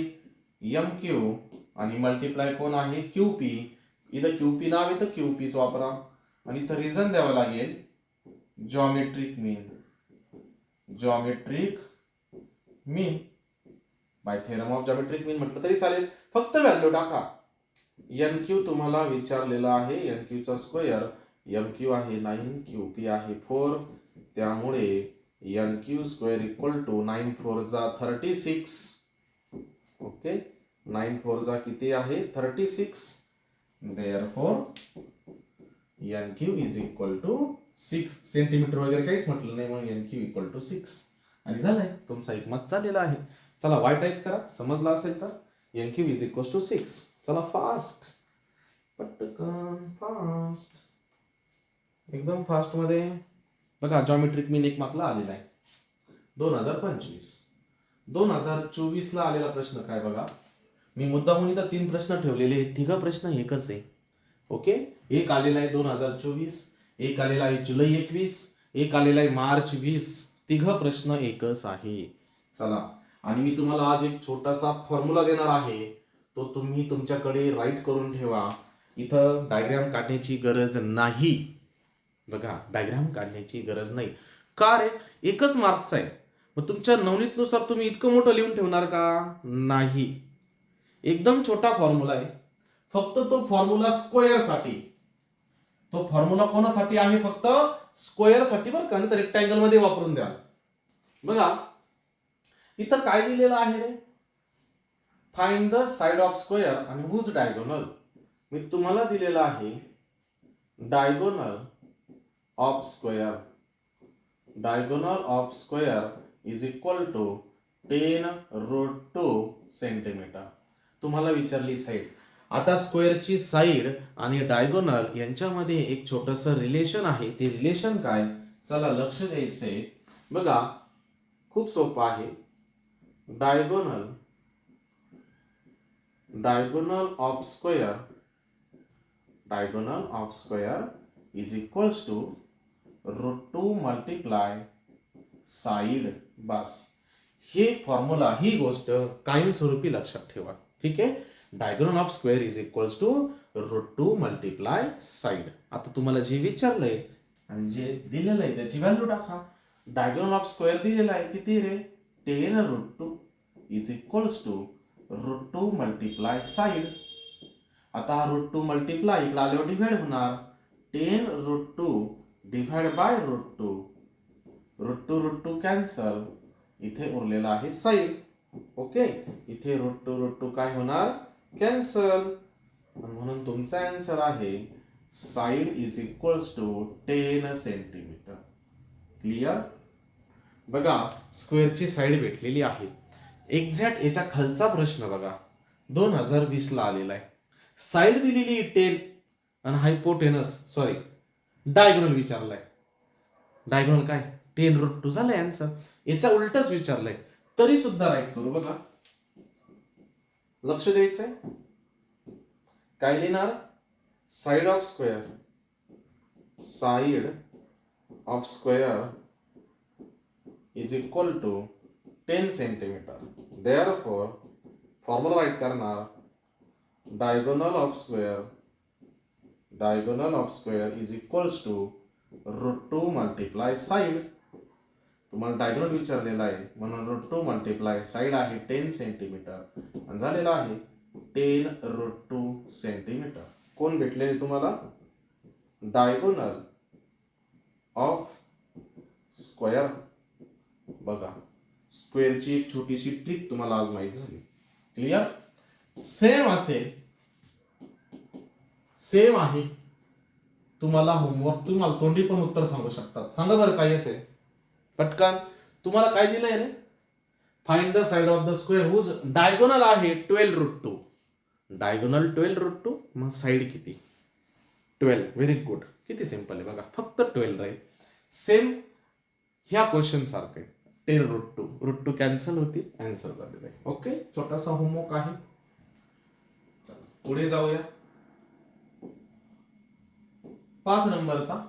एम क्यू आणि मल्टिप्लाय कोण आहे? Q P. इथं क्यू पी नाव आहे तर क्यू पीच वापरा. आणि इथं रिझन द्यावं लागेल geometric mean. Geometric mean by theorem of geometric mean म्हटलं तरी चालेल, फक्त व्हॅल्यू टाका. एन क्यू तुम्हाला विचारलेला आहे, एन क्यू चा स्क्वेअर. एम क्यू आहे 9, क्यू पी आहे 4, त्यामुळे N Q square equal to 9 4 जा 36. ओके, 9 4 जा किती आहे? 36. Therefore N Q is equal to 6 centimetre वगैरे काहीच म्हटलं नाही, मग एन क्यू इक्वल टू 6. आणि झालंय तुमचा 1 मार्क झालेला आहे. चला वाय टाईप करा, समजला असेल तर. N Q is equal to 6. चला फास्ट, पटकन फास्ट, एकदम फास्ट मध्ये. बघा जॉमेट्रिक मीन 1 मार्कला आलेला आहे. 2025 2024 ला आलेला प्रश्न काय बघा. मी मुद्दामून इथं 3 प्रश्न ठेवलेले, 3 प्रश्न एकच आहे. ओके, एक आलेला आहे 2024, एक आलेला आहे जुलै 21, एक आलेला आहे मार्च 20. 3 प्रश्न एकच आहे. चला, आणि मी तुम्हाला आज एक छोटासा फॉर्म्युला देणार आहे, तो तुम्ही तुमच्याकडे राईट करून ठेवा. इथं डायग्राम काढण्याची गरज नाही. बघा डायग्राम काढण्याची गरज नाही. का रे? 1च मार्क्स आहे. मग तुमच्या नवनीतनुसार तुम्ही इतकं मोठं लिहून ठेवणार का? नाही. एकदम छोटा फॉर्म्युला आहे, फक्त तो फॉर्म्युला स्क्वेअर साठी. तो फॉर्म्युला कोणासाठी आहे? फक्त स्क्वेअर साठी बरं का, नाही तर रेक्टँगल मध्ये वापरून द्या. बघा इथं काय दिलेलं आहे रे? Find the side of square आणि हुज डायगोनल. मी तुम्हाला दिलेला आहे diagonal of square. Diagonal of square is equal to 10√2 centimetre. तुम्हाला विचारली साइड. आता स्क्वेअरची साइड आणि डायगोनल यांच्यामध्ये एक छोटस रिलेशन आहे. ते रिलेशन काय? चला लक्ष द्यायचंय. बघा खूप सोपं आहे. Diagonal of square is equals to √2 multiply side. बस हे फॉर्म्युला, ही गोष्ट कायमस्वरूपी लक्षात ठेवा. ठीक आहे, diagonal of square is equals to √2 multiply side. आता तुम्हाला जे विचारलंय आणि जे दिलेलं आहे त्याची व्हॅल्यू टाका. डायगोनल ऑफ स्क्वेअर दिलेला आहे किती रे? 10√2 is equals to √2 multiply side. आता हा √2 मल्टिप्लाय इकडे आल्यावर डिवाइड होणार. 10√2 डिवाइड बाय √2. √2 कॅन्सल. इथे उरलेला आहे साईड. ओके, इथे √2 काय होणार, कॅन्सल. म्हणून तुमचा आन्सर आहे side is equals to 10 centimetre. Clear. बघा स्क्वेअरची साईड भेटलेली आहे. एक्झॅक्ट याच्या खालचा प्रश्न बघा 2020 ला आलेला आहे. साईड दिलेली 10 आणि हायपोटेनस डायगोनल विचारलाय. डायगोनल काय 10√2 झालंय आन्सर. याचा उलटच विचारलंय तरी सुद्धा राईट करू. बघा लक्ष द्यायचंय. काय लिहिणार, side of square is equal to 10 centimetre. Therefore formula right करणार, diagonal of square is equals to √2 multiply side. तुम्हाला डायगोनल विचारलेला आहे म्हणून √2 मल्टिप्लाय साईड आहे 10 सेंटीमीटर आणि झालेला आहे 10√2 सेंटीमीटर. कोण भेटले तुम्हाला, डायगोनल ऑफ स्क्वेअर. बघा स्क्वेअरची एक छोटीशी ट्रिक तुम्हाला आज माहित झाली. क्लिअर. सेम आहे. तुम्हाला होमवर्क, तुम्हाला तोंडी पण उत्तर सांगू शकतात. सांगा बरं काय असेल पटकन. तुम्हाला काय दिलंय रे, find the side of the square whose diagonal आहे 12√2. डायगोनल 12√2, मग साइड किती 12. Very good. किती सिंपल आहे बघा, फक्त 12 राहील. सेम ह्या क्वेश्चन सारखं आहे. 10√2 √2 कॅन्सल होतील, आन्सर झालेला आहे. ओके, छोटासा होमवर्क आहे. पुढे जाऊया. 5 नंबरचा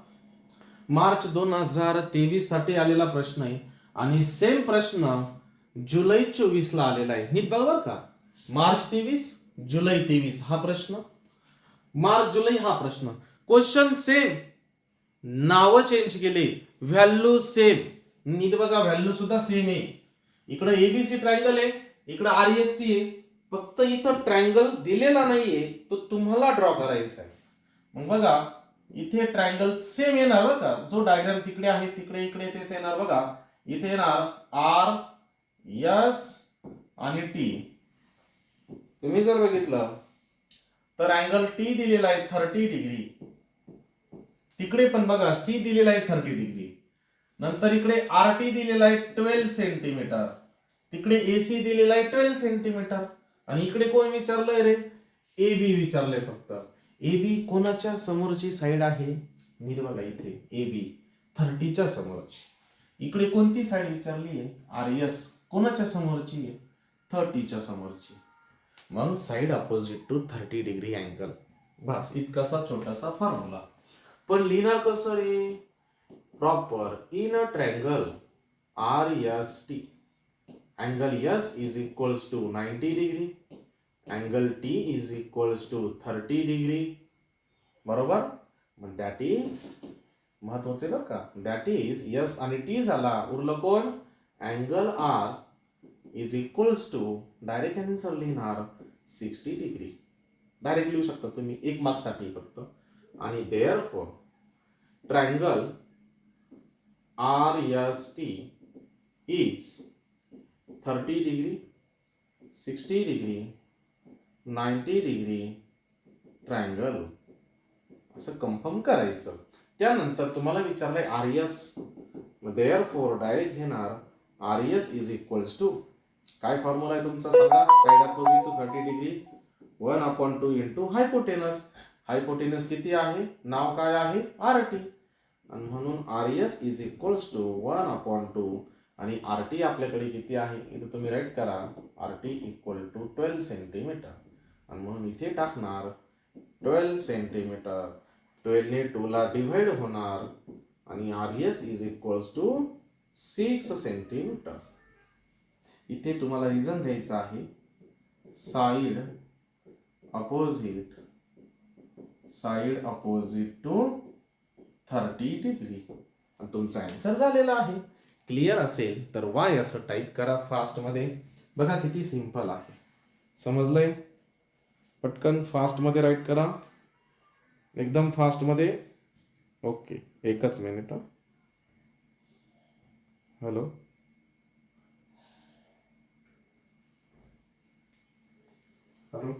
मार्च 2023 साठी आलेला प्रश्न आहे आणि सेम प्रश्न जुलै 24 ला आलेला आहे. नीट बघा बरं का, मार्च 23 जुलै 23 हा प्रश्न, मार्च जुलै हा प्रश्न. क्वेश्चन सेम, नाव चेंज केले, व्हॅल्यू सेम. नीट बघा व्हॅल्यू सुद्धा सेम आहे. इकडे एबीसी ट्रायंगल आहे, इकडे आरईएसटी आहे. फक्त इथं ट्रायंगल दिलेला नाहीये, तो तुम्हाला ड्रॉ करायचा आहे. मग बघा इथे ट्रायंगल सेम येणार बरं का, जो डायग्राम तिकडे आहे तिकडे इकडे तेच येणार. बघा इथे येणार आर एस आणि टी. तुम्ही जर बघितलं तर अँगल टी दिलेला आहे 30 डिग्री. तिकडे पण बघा सी दिलेला आहे 30 डिग्री. नंतर इकडे आर टी दिलेला आहे 12 सेंटीमीटर. तिकडे एसी दिलेला आहे 12 सेंटीमीटर. आणि इकडे कोण विचारलंय रे, ए बी विचारलंय फक्त. ए बी कोणाच्या समोरची साइड आहे, नीट बघा इथे ए बी 30च्या समोरची. इकडे कोणती साइड विचारली आहे, आर एस कोणाच्या समोरची आहे, 30च्या समोरची. मग side opposite to 30 degree angle. बस इतकासा छोटासा फॉर्म्युला. पण लिहिणार कसं रे, proper in a triangle R S T angle S is equals to 90 degree, angle T is equals to 30 degree. बरोबर. मग दॅट इज महत्वाचे बरं का, दॅट इज एस आणि टी झाला, उरलं कोण, angle R is equals to direct answer लिहिणार 60 डिग्री. डायरेक्ट लिहू शकता तुम्ही, 1 मार्क साठी फक्त. आणि therefore triangle R S T is 30 degree, 60 degree, 90 degree triangle, असं कन्फर्म करायचं. त्यानंतर तुम्हाला विचारलंय आर एस, देअरफॉर डायरेक्ट घेणार R S is equals to, काय फॉर्म्युला आहे तुमचा सांगा, side opposite to 30 degree 1/2 into hypotenuse. Hypotenuse किती आहे, नाव काय आहे, आर टी. आणि म्हणून R S is equals to 1/2 आणि आर टी आपल्याकडे किती आहे, इथे तुम्ही राईट करा, R T equal to 12 centimetre. आणि म्हणून इथे टाकणार 12 सेंटीमीटर. 12 ने 2 ला डिवाइड होणार आणि R S is equals to 6 centimetre. इथे तुम्हाला रिझन द्यायचं आहे, साइड अपोजिट टू 30 डिग्री. तुमचा आन्सर झालेला आहे. क्लिअर असेल तर वाय असं टाईप करा फास्ट मध्ये. बघा किती सिंपल आहे, समजलंय. पटकन फास्ट मध्ये राईट करा, एकदम फास्ट मध्ये. ओके, एकच मिनिट. हॅलो. हॅलो,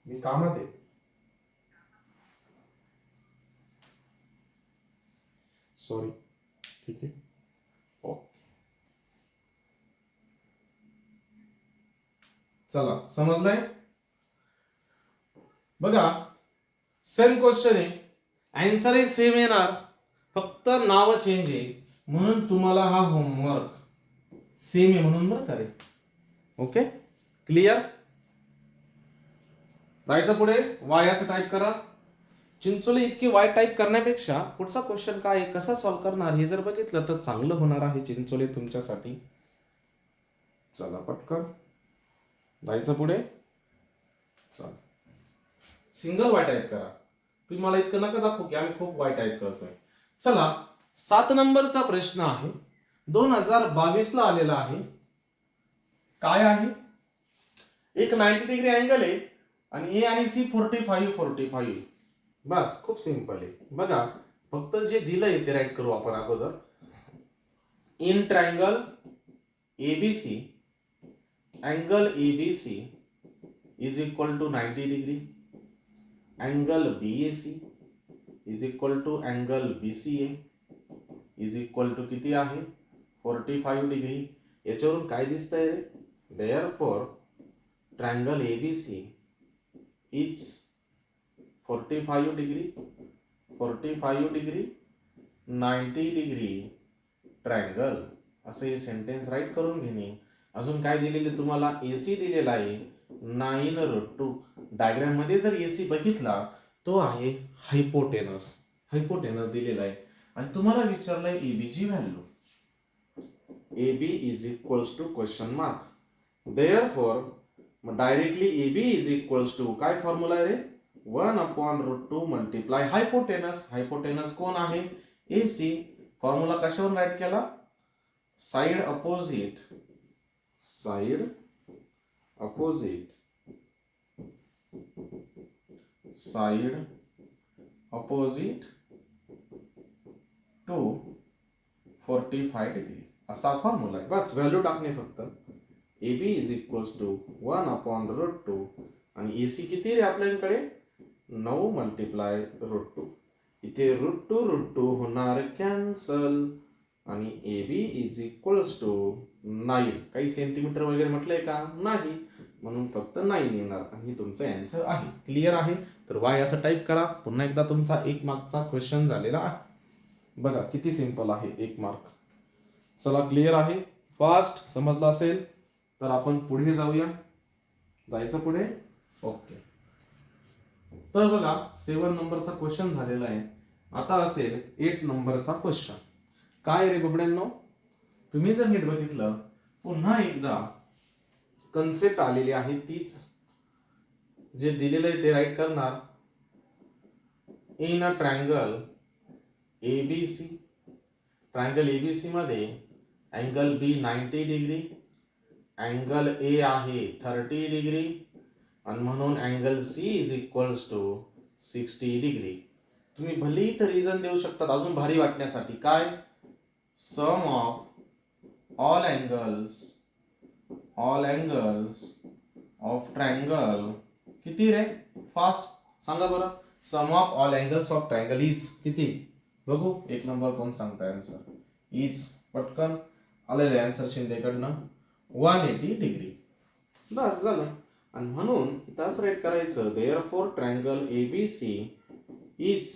मी कामात आहे. सॉरी. ठीक आहे. ओके, चला समजलंय. बघा, सेम क्वेश्चन आहे, आन्सरही सेम येणार, फक्त नाव चेंज आहे. म्हणून तुम्हाला हा होमवर्क सेम आहे म्हणून बरं का रे. Okay, clear. जायचं पुढे. वाय असं टाईप करा. चिंचोली इतकी वाय टाईप करण्यापेक्षा पुढचा क्वेश्चन काय आहे, कसा सॉल्व्ह करणार हे जर बघितलं तर चांगलं होणार आहे चिंचोली तुमच्यासाठी. चला पटकन जायचं पुढे. चला, सिंगल वाय टाईप करा. तुम्ही मला इतकं नका दाखवू की आम्ही खूप वाय टाईप करतोय. चला, 7 नंबरचा प्रश्न आहे, 2022 ला आलेला आहे. काय आहे, एक 90 डिग्री अँगल आहे आणि ए आणि सी 45. बस, खूप सिंपल आहे. बघा, फक्त जे दिलंय ते राईट करू आपण अगोदर. In triangle ABC, angle ABC is equal to 90 degree, angle BAC is equal to angle BCA is equal to किती आहे, 45 डिग्री. याच्यावरून काय दिसतंय रे, therefore triangle ABC is 45 degree, 90 degree triangle. असं हे सेंटेन्स राईट करून घेणे. अजून काय दिलेले तुम्हाला, एसी दिलेला आहे 9√2. डायग्राम मध्ये जर एसी बघितला तो आहे हायपोटेनस दिलेला आहे. आणि तुम्हाला विचारलंय एबीची value. AB is equals to question mark. Therefore directly AB is equals to काय फॉर्म्युला आहे रे, 1/√2 मल्टिप्लाय हायपोटेनस कोण आहे, AC. फॉर्म्युला कशावर राईट केला, साइड अपोजिट टू 45 डिग्री असा फॉर्म्युला आहे. बस व्हॅल्यू टाकणे फक्त. AB इज इक्वल्स टू 1/√2 आणि AC किती रे आपल्याकडे, 9 मल्टिप्लाय √2. इथे √2 होणार कॅन्सल आणि AB इज इक्वल्स टू 9. काही सेंटीमीटर वगैरे म्हटलंय का, नाही, म्हणून फक्त 9 येणार आणि तुमचं आन्सर आहे. क्लिअर आहे. तर वाय असं टाईप करा. पुन्हा एकदा तुमचा 1 मार्कचा क्वेश्चन झालेला आहे. बघा किती सिंपल आहे, 1 मार्क. चला, क्लिअर आहे. फास्ट समजलं असेल तर आपण पुढे जाऊया. जायचं पुढे. ओके, तर बघा 7 नंबरचा क्वेश्चन झालेला आहे. आता असेल 8 नंबरचा क्वेश्चन. काय रे बबड्यांनो, तुम्ही जर नीट बघितलं, पुन्हा एकदा कन्सेप्ट आलेली आहे तीच. जे दिलेलं आहे ते राईट करणार. In a triangle ABC, triangle ABC मध्ये angle B 90 degree, angle A आहे 30 डिग्री आणि म्हणून angle C is equals to 60 degree. तुम्ही भले इथं रिझन देऊ शकतात अजून भारी वाटण्यासाठी. काय, sum of all angles of triangle किती रे, फास्ट सांगा बरं. Sum of all angles of triangle is किती, बघू 1 नंबर कोण सांगताय आन्सर. इज पटकन आलेलं आन्सर शिंदेकडनं 180 डिग्री. बस झालं. आणि म्हणून तास राईट करायचं, therefore triangle ABC is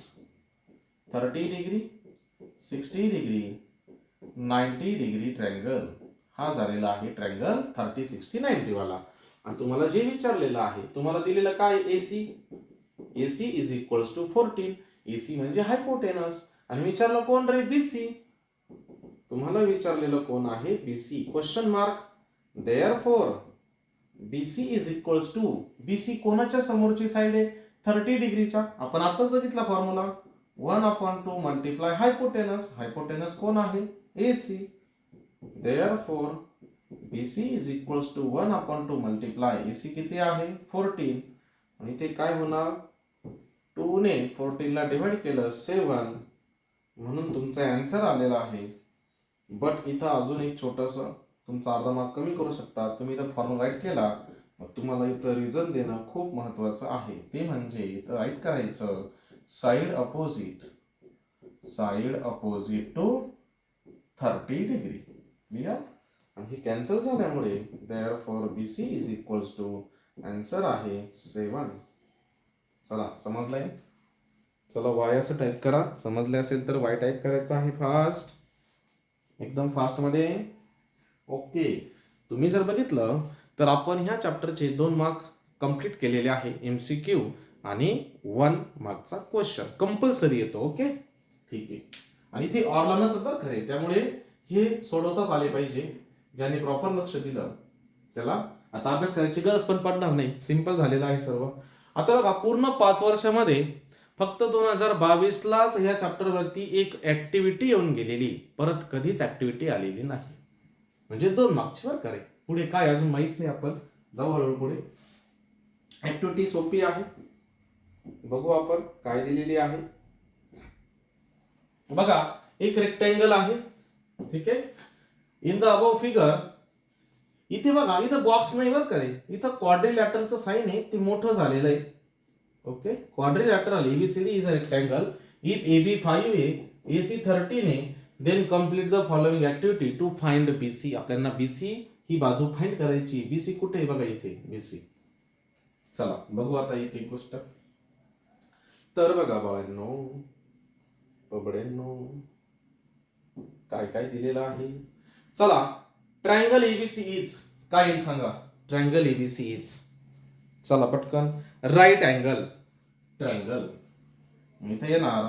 30 degree, 60 degree, 90 degree triangle. हा झालेला आहे ट्रायंगल 30, 60, 90 वाला. आणि तुम्हाला जे विचारलेलं आहे, तुम्हाला दिलेलं काय, AC is equals to 14. AC म्हणजे हायपोटेनस. आणि विचारलं कोण रे, BC. तुम्हाला विचारलेलं कोण आहे, BC question mark. Therefore BC is equals to, BC कोणाच्या समोरची साइड आहे, 30 डिग्रीच्या. आपण आताच बघितला फॉर्म्युला, 1/2 मल्टिप्लाय हायपोटेनस कोण आहे, AC. Therefore BC is equals to 1/2 multiply AC किती आहे, 14. आणि ते काय होणार, 2 2 ने 14 ला डिवाइड केलं 7, म्हणून तुमचा आन्सर आलेला आहे. बट इथं अजून एक छोटस तुमचा अर्धा मार्क कमी करू शकता. तुम्ही इथं फॉर्म्युला राईट केला, मग तुम्हाला इथं रिझन देणं खूप महत्वाचं आहे. ते म्हणजे इथं राईट करायचं side opposite to 30 degree. Clear? आणि हे कॅन्सल झाल्यामुळे therefore BC is equals to answer आहे 7. चला समजलंय? चला वाय असं टाईप करा. समजले असेल तर वाय टाईप करायचं आहे फास्ट, एकदम फास्ट मध्ये. ओके, तुम्ही जर बघितलं तर आपण ह्या चॅप्टरचे 2 मार्क कंप्लीट केलेले आहे. MCQ आणि 1 मार्कचा क्वेश्चन कंपल्सरी येतो. ओके, ठीक आहे. आणि ते ऑरलानच बरं खरे, त्यामुळे हे सोडवताच आले पाहिजे. ज्याने प्रॉपर लक्ष दिलं त्याला आता अभ्यास करायची गरज पण पडणार नाही. सिंपल झालेलं आहे सर्व. आता बघा, पूर्ण 5 वर्षामध्ये फक्त 2022लाच ह्या चॅप्टरवरती एक ऍक्टिव्हिटी येऊन गेलेली, परत कधीच ऍक्टिव्हिटी आलेली नाही. म्हणजे 2 मार्क्सची वर करे. पुढे काय अजून माहित नाही, आपण जाऊ हळूहळू पुढे. ऍक्टिव्हिटी सोपी आहे, बघू आपण काय दिलेली आहे. बघा, एक रेक्टँगल आहे. ठीक आहे. इन द अबव फिगर, इथे बघा, इथं बॉक्स नाही वर करे, इथं क्वाड्रिलॅटरलचं साइन आहे, ते मोठं झालेलं आहे. Okay, quadrilateral ABCD is a rectangle. If AB 5 आहे, AC 13 आहे, then complete the following activity to find BC. आपल्याला BC ही बाजू फाइंड करायची. BC कुठे आहे बघा, इथे BC. चला बघू आता एक एक गोष्ट. तर बघा बाळांनो, काय काय दिलेलं आहे. चला, ट्रायंगल ABC इज काय येईल सांगा. ट्रायंगल ABC इज, चला पटकन, राईट अँगल ट्रायंगल. इथे येणार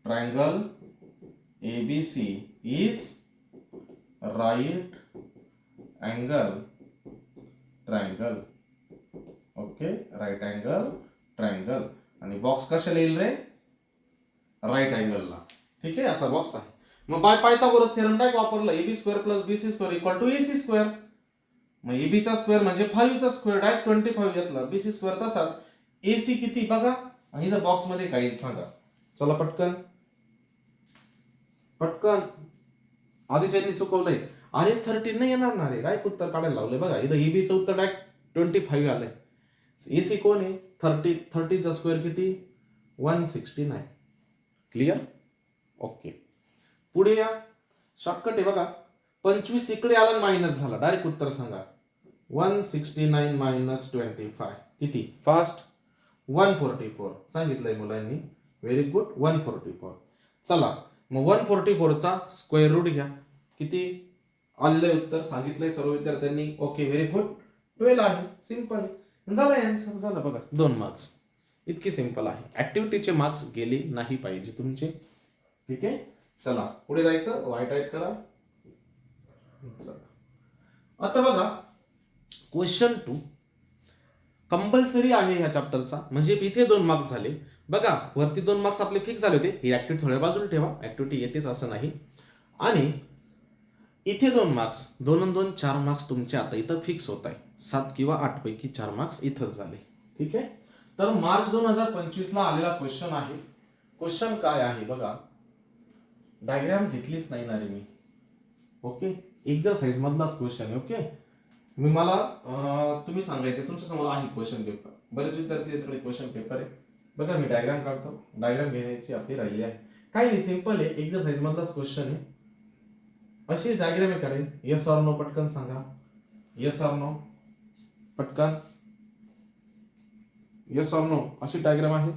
triangle ABC is right angle triangle. Okay, right angle triangle. आणि बॉक्स कशाला येईल रे? राईट अँगलला. ठीक आहे, असा बॉक्स आहे. मग बाय पायथागोरस थेरम काय वापरलं? AB square plus BC square equal to AC square. मग AB चा स्क्वेअर म्हणजे 5 चा स्क्वेअर, डायरेक्ट 25 घेतला. BC स्क्वेअर तसाच. AC किती बघा, आणि इथं बॉक्स मध्ये काय येईल सांगा. चला पटकन पटकन, आधीच्यांनी चुकवलंय. अरे 13 नाही येणार ना रे, डायरेक्ट उत्तर काढायला लावलंय. बघा इथं AB चं उत्तर डायरेक्ट 25 आलंय. AC कोण आहे? 30 चा स्क्वेअर किती? 169. क्लिअर? ओके, पुढे या. शॉर्टकट आहे बघा, 25 इकडे आला मायनस झाला, डायरेक्ट उत्तर सांगा. 169 मायनस 25 किती? फास्ट 144 सांगितलंय मुलांनी. Very good, 144. चला मग 144 चा स्क्वेअर रूट घ्या. किती आलेलं उत्तर सांगितलंय सर्व विद्यार्थ्यांनी. ओके, व्हेरी गुड, 12 आहे. सिंपल आहे, झालं आन्सर. झालं बघा, 2 मार्क्स. इतकी सिंपल आहे. ऍक्टिव्हिटीचे मार्क्स गेले नाही पाहिजे तुमचे. ठीक आहे, चला पुढे जायचं. वाय टाईप करा. आता बघा, क्वेश्चन 2 कंपल्सरी आहे ह्या चॅप्टरचा. म्हणजे इथे 2 मार्क्स झाले. बघा, वरती 2 मार्क्स आपले फिक्स झाले होते. ही ऍक्टिव्हिटी थोड्या बाजूला ठेवा, ऍक्टिव्हिटी येतेच असं नाही. आणि इथे 2 मार्क्स, 2 आणि 2 4 मार्क्स तुमचे आता इथं फिक्स होत आहे. 7 किंवा 8 पैकी 4 मार्क्स इथंच झाले. ठीक आहे, तर मार्च 2025 ला आलेला क्वेश्चन आहे. क्वेश्चन काय आहे बघा, डायग्राम घेतलीच नाही ना रे मी. ओके, एक्झरसाइज मधलाच क्वेश्चन आहे. ओके, मी मला तुम्ही सांगायचे, तुमच्या समोर आहे क्वेश्चन पेपर. बरेच विद्यार्थी यांच्याकडे क्वेश्चन पेपर आहे. बघा मी डायग्राम काढतो. डायग्राम घेण्याची आपली राहिली आहे. काय नाही, सिंपल आहे, एक्झरसाइज मधलाच क्वेश्चन आहे. अशीच डायग्राम करेन. येस ऑर नो पटकन सांगा. येस ऑर नो पटकन. येस ऑर नो अशी डायग्राम आहे.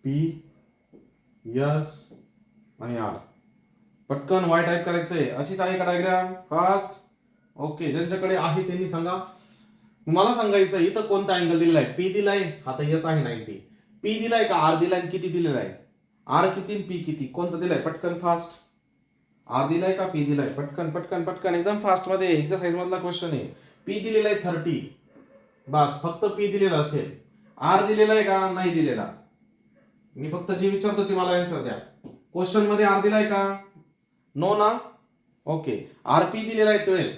P यस आणि R. पटकन वाय टाईप करायचंय. अशीच आहे का डायग्राम? फास्ट. ओके, ज्यांच्याकडे आहे त्यांनी सांगा. मला सांगायचं इथं कोणता अँगल दिलेला आहे? P दिलाय, आता यस आहे 90. P दिलाय का R दिलाय, किती दिलेला आहे? R किती, P किती, कोणता दिलाय? पटकन फास्ट. R दिलाय का P दिलाय? पटकन पटकन पटकन, एकदम फास्ट मध्ये. एक्सरसाइज मधला क्वेश्चन आहे. P दिलेला आहे 30, बस फक्त P दिलेला असेल. R दिलेला आहे का नाही दिलेला? मी फक्त जे विचारतो ते मला आन्सर द्या. क्वेश्चन मध्ये R दिलाय का? नो ना. ओके, RP दिलेला आहे 12,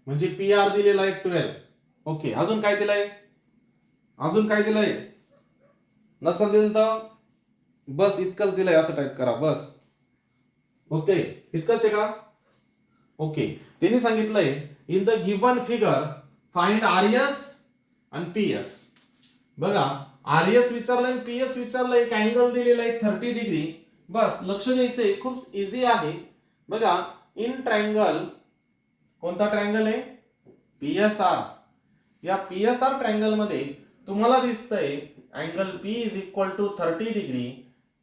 म्हणजे PR दिलेला आहे 12. ओके, अजून काय दिलाय? अजून काय दिलंय? नसेल दिलं तर बस इतकंच दिलंय असं टाईप करा बस. ओके, इतकंच आहे का? ओके, त्यांनी सांगितलंय in the given figure find R S आणि पी एस. बघा, आर एस विचारलंय, पी एस विचारलंय, एक अँगल दिलेला आहे 30 डिग्री. बस लक्ष द्यायचंय, खूप इझी आहे. बघा, इन ट्रायंगल, कोणता ट्रायंगल आहे? P S R. या पी एस आर ट्रायंगल मध्ये तुम्हाला दिसतंय angle P is equal to 30 degree,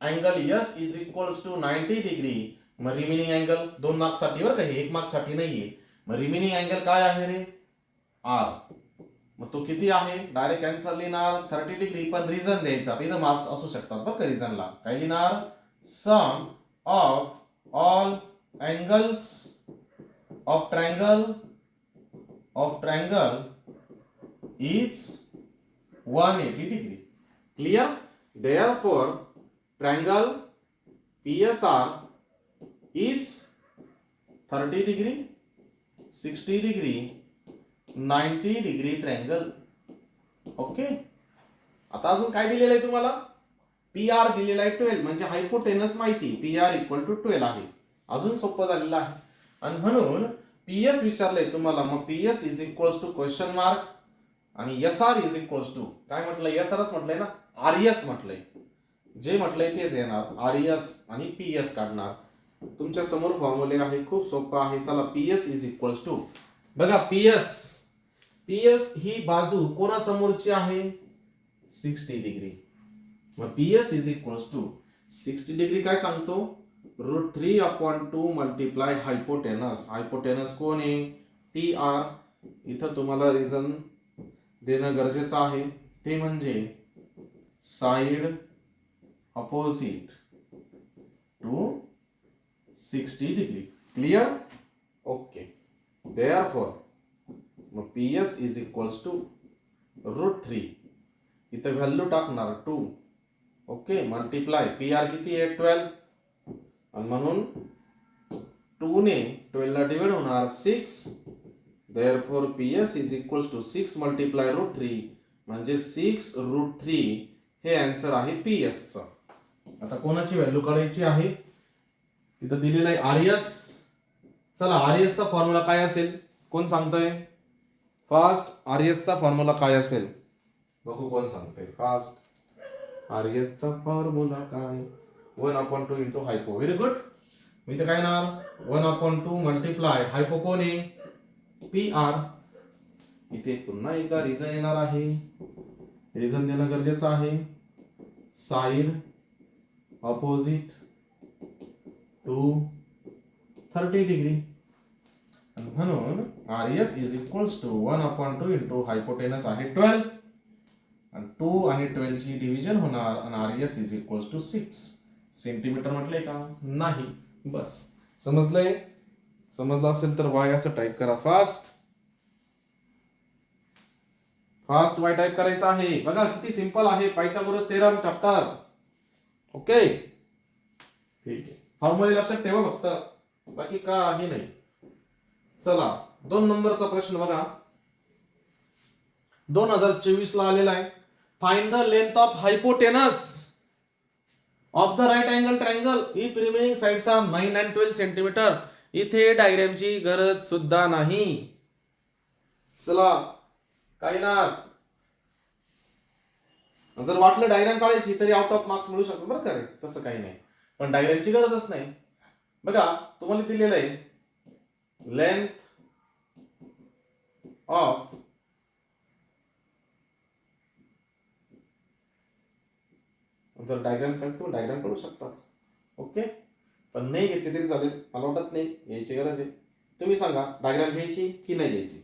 angle S is equal to 90 degree. मग रिमेनिंग अँगल 2 मार्क साठी बरं का, हे 1 मार्क साठी नाहीये. मग रिमेनिंग अँगल काय आहे रे? आर. मग तो किती आहे? डायरेक्ट कॅन्सर लिहिणार 30 डिग्री, पण रिझन द्यायचा. इथं मार्क्स असू शकतात बरं का रिझनला. काय लिहिणार? Sum of all angles of triangle is 180 degree. Clear? Therefore, triangle PSR is 30 degree, 60 degree, 90 degree triangle. Okay, आता अजून काय दिलेलं आहे तुम्हाला? पी आर दिलेला आहे 12, म्हणजे हायपोटेनस माहिती पी आर इक्वल टू 12 आहे. अजून सोपं झालेलं आहे. आणि म्हणून पी एस विचारलंय तुम्हाला, मग P S is equal to question mark आणि S R is equal to काय म्हटलंय? एस आरच म्हटलंय ना, आर एस म्हटलंय. जे म्हटलंय तेच येणार, आर एस आणि पी एस काढणार. तुमच्या समोर फॉर्म्युले आहे, खूप सोपं आहे. चला, P S is equal to, बघा पी एस ही बाजू कोणासमोरची आहे? 60 डिग्री. मग P S is equal to 60 degree काय सांगतो? √3/2 मल्टिप्लाय हायपोटेनस. हायपोटेनस कोण आहे? P R. इथं तुम्हाला रिझन देणं गरजेचं आहे, ते म्हणजे side opposite to 60 degree. Clear? Okay, therefore मग P S is equals to √3, इथं व्हॅल्यू टाकणार 2. ओके, मल्टिप्लाय पी आर किती आहे? 12, आणि म्हणून 2 ने 12 ला डिवाइड होणार 6. Therefore PS is equals to 6 multiply √3, म्हणजे 6√3 हे आन्सर आहे PS चं. आता कोणाची व्हॅल्यू काढायची आहे? तिथं दिलेलं आहे आरएस. चला, आरएस चा फॉर्म्युला काय असेल? कोण सांगतंय? फास्ट आरएस चा फॉर्म्युला काय असेल? बघू कोण सांगतंय. फास्ट आरएस चा फॉर्म्युला काय? 1/2 इंटू हायपो. Very good. मी इथे काय येणार? 1/2 मल्टिप्लाय हायपो कोण आहे? P R. इथे पुन्हा एकदा रिझन येणार आहे, रिझन देणं गरजेचं आहे. साइड अपोजिट टू 30 डिग्री, म्हणून R S is equals to 1/2 into hypotenuse आहे 12, आणि 2 आणि 12 ची डिव्हिजन होणार, आणि R S is equals to 6 centimetre. म्हटलंय का? नाही. बस समजलंय? समजलं असेल तर वाय असं टाईप करा. फास्ट वाय टाईप करायचं आहे. बघा किती सिंपल आहे. Pythagoras theorem chapter. ओके, ठीक आहे. फॉर्म्युले लक्षात ठेवा फक्त, बाकी काही नाही. चला, 2 नंबरचा प्रश्न बघा. 2024 ला आलेला आहे. Find the length of hypotenuse of the right angle triangle if remaining sides are 9 and 12 centimetre. इथे डायग्रामची गरज सुद्धा नाही. चला, काय ना, जर वाटलं डायग्राम काढायची तरी आउट ऑफ मार्क्स मिळू शकतो बरं का रे, तसं काही नाही. पण डायग्रामची गरजच नाही. बघा, तुम्हाला दिलेलं आहे लेंथ ऑफ जर डायग्राम काढतो, डायग्राम काढू शकतात. ओके, पण नाही घेतली तरी चालेल, मला वाटत नाही घ्यायची गरज आहे. तुम्ही सांगा डायग्राम घ्यायची की नाही घ्यायची?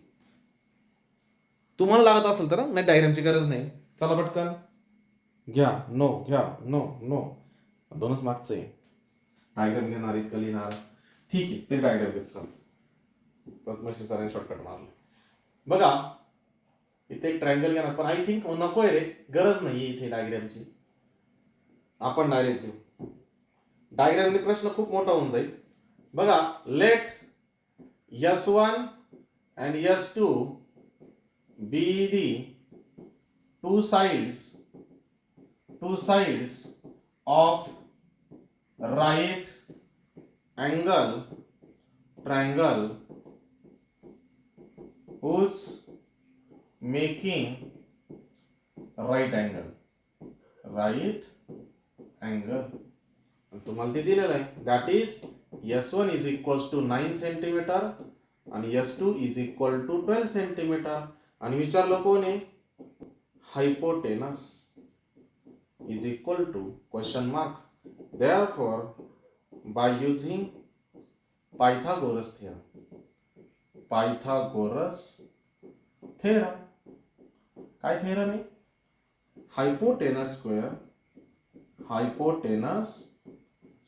तुम्हाला लागत असेल तर, नाही डायग्रामची गरज नाही. चला पटकन घ्या. नो घ्या. नो नो 2च मार्क्स आहे. डायग्राम घेणार, इतकं लिहिणार. ठीक आहे, ते डायग्राम घेत चाल. पद्मश्री सरांनी शॉर्टकट मारलं. बघा, इथे एक ट्रायंगल घेणार, पण आय थिंक नकोय रे, गरज नाहीये इथे डायग्रामची. आपण डायरेक्ट घेऊ. डायग्रामने प्रश्न खूप मोठा होऊन जाईल. बघा, let S1 and S2 be the two sides of right angle triangle whose making right angle तुम्हाला ते दिलेलं आहे that is S1 is equals to 9 centimetre आणि S2 is equal to 12 centimetre आणि विचारलं कोण आहे hypotenuse is equal to question mark therefore by using Pythagoras theorem काय थेरम आहे हायपोटेनस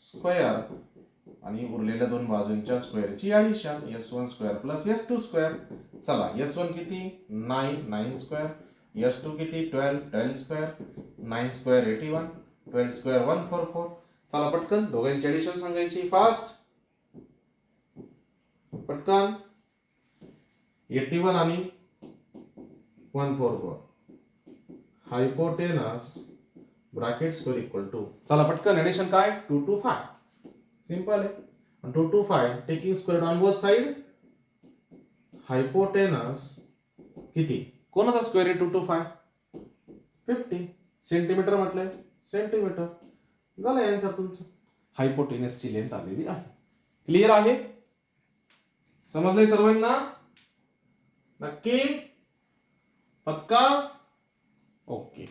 स्क्वेअर आणि उरलेल्या दोन बाजूंच्या स्क्वेअरची addition S1 square plus S2 square चला S1 किती 9 स्क्वेअर S2 किती 12 स्क्वेअर 9 स्क्वेअर 81 12 स्क्वेअर 144 चला पटकन दोघांची ॲडिशन सांगायची फास्ट पटकन 81 आणि 144 hypotenuse bracket square equal to चला पटकन ॲडिशन काय 2 to 5 सिंपल आहे 2 to 5 taking square on both side hypotenuse किती कोणाचा स्क्वेअर आहे 2 to 5 50 सेंटीमीटर म्हटलंय सेंटीमीटर झालं आन्सर तुमचं हायपोटेनसची लेंथ आलेली आहे क्लिअर आहे समजलंय सर्वांना नक्की पक्का ओके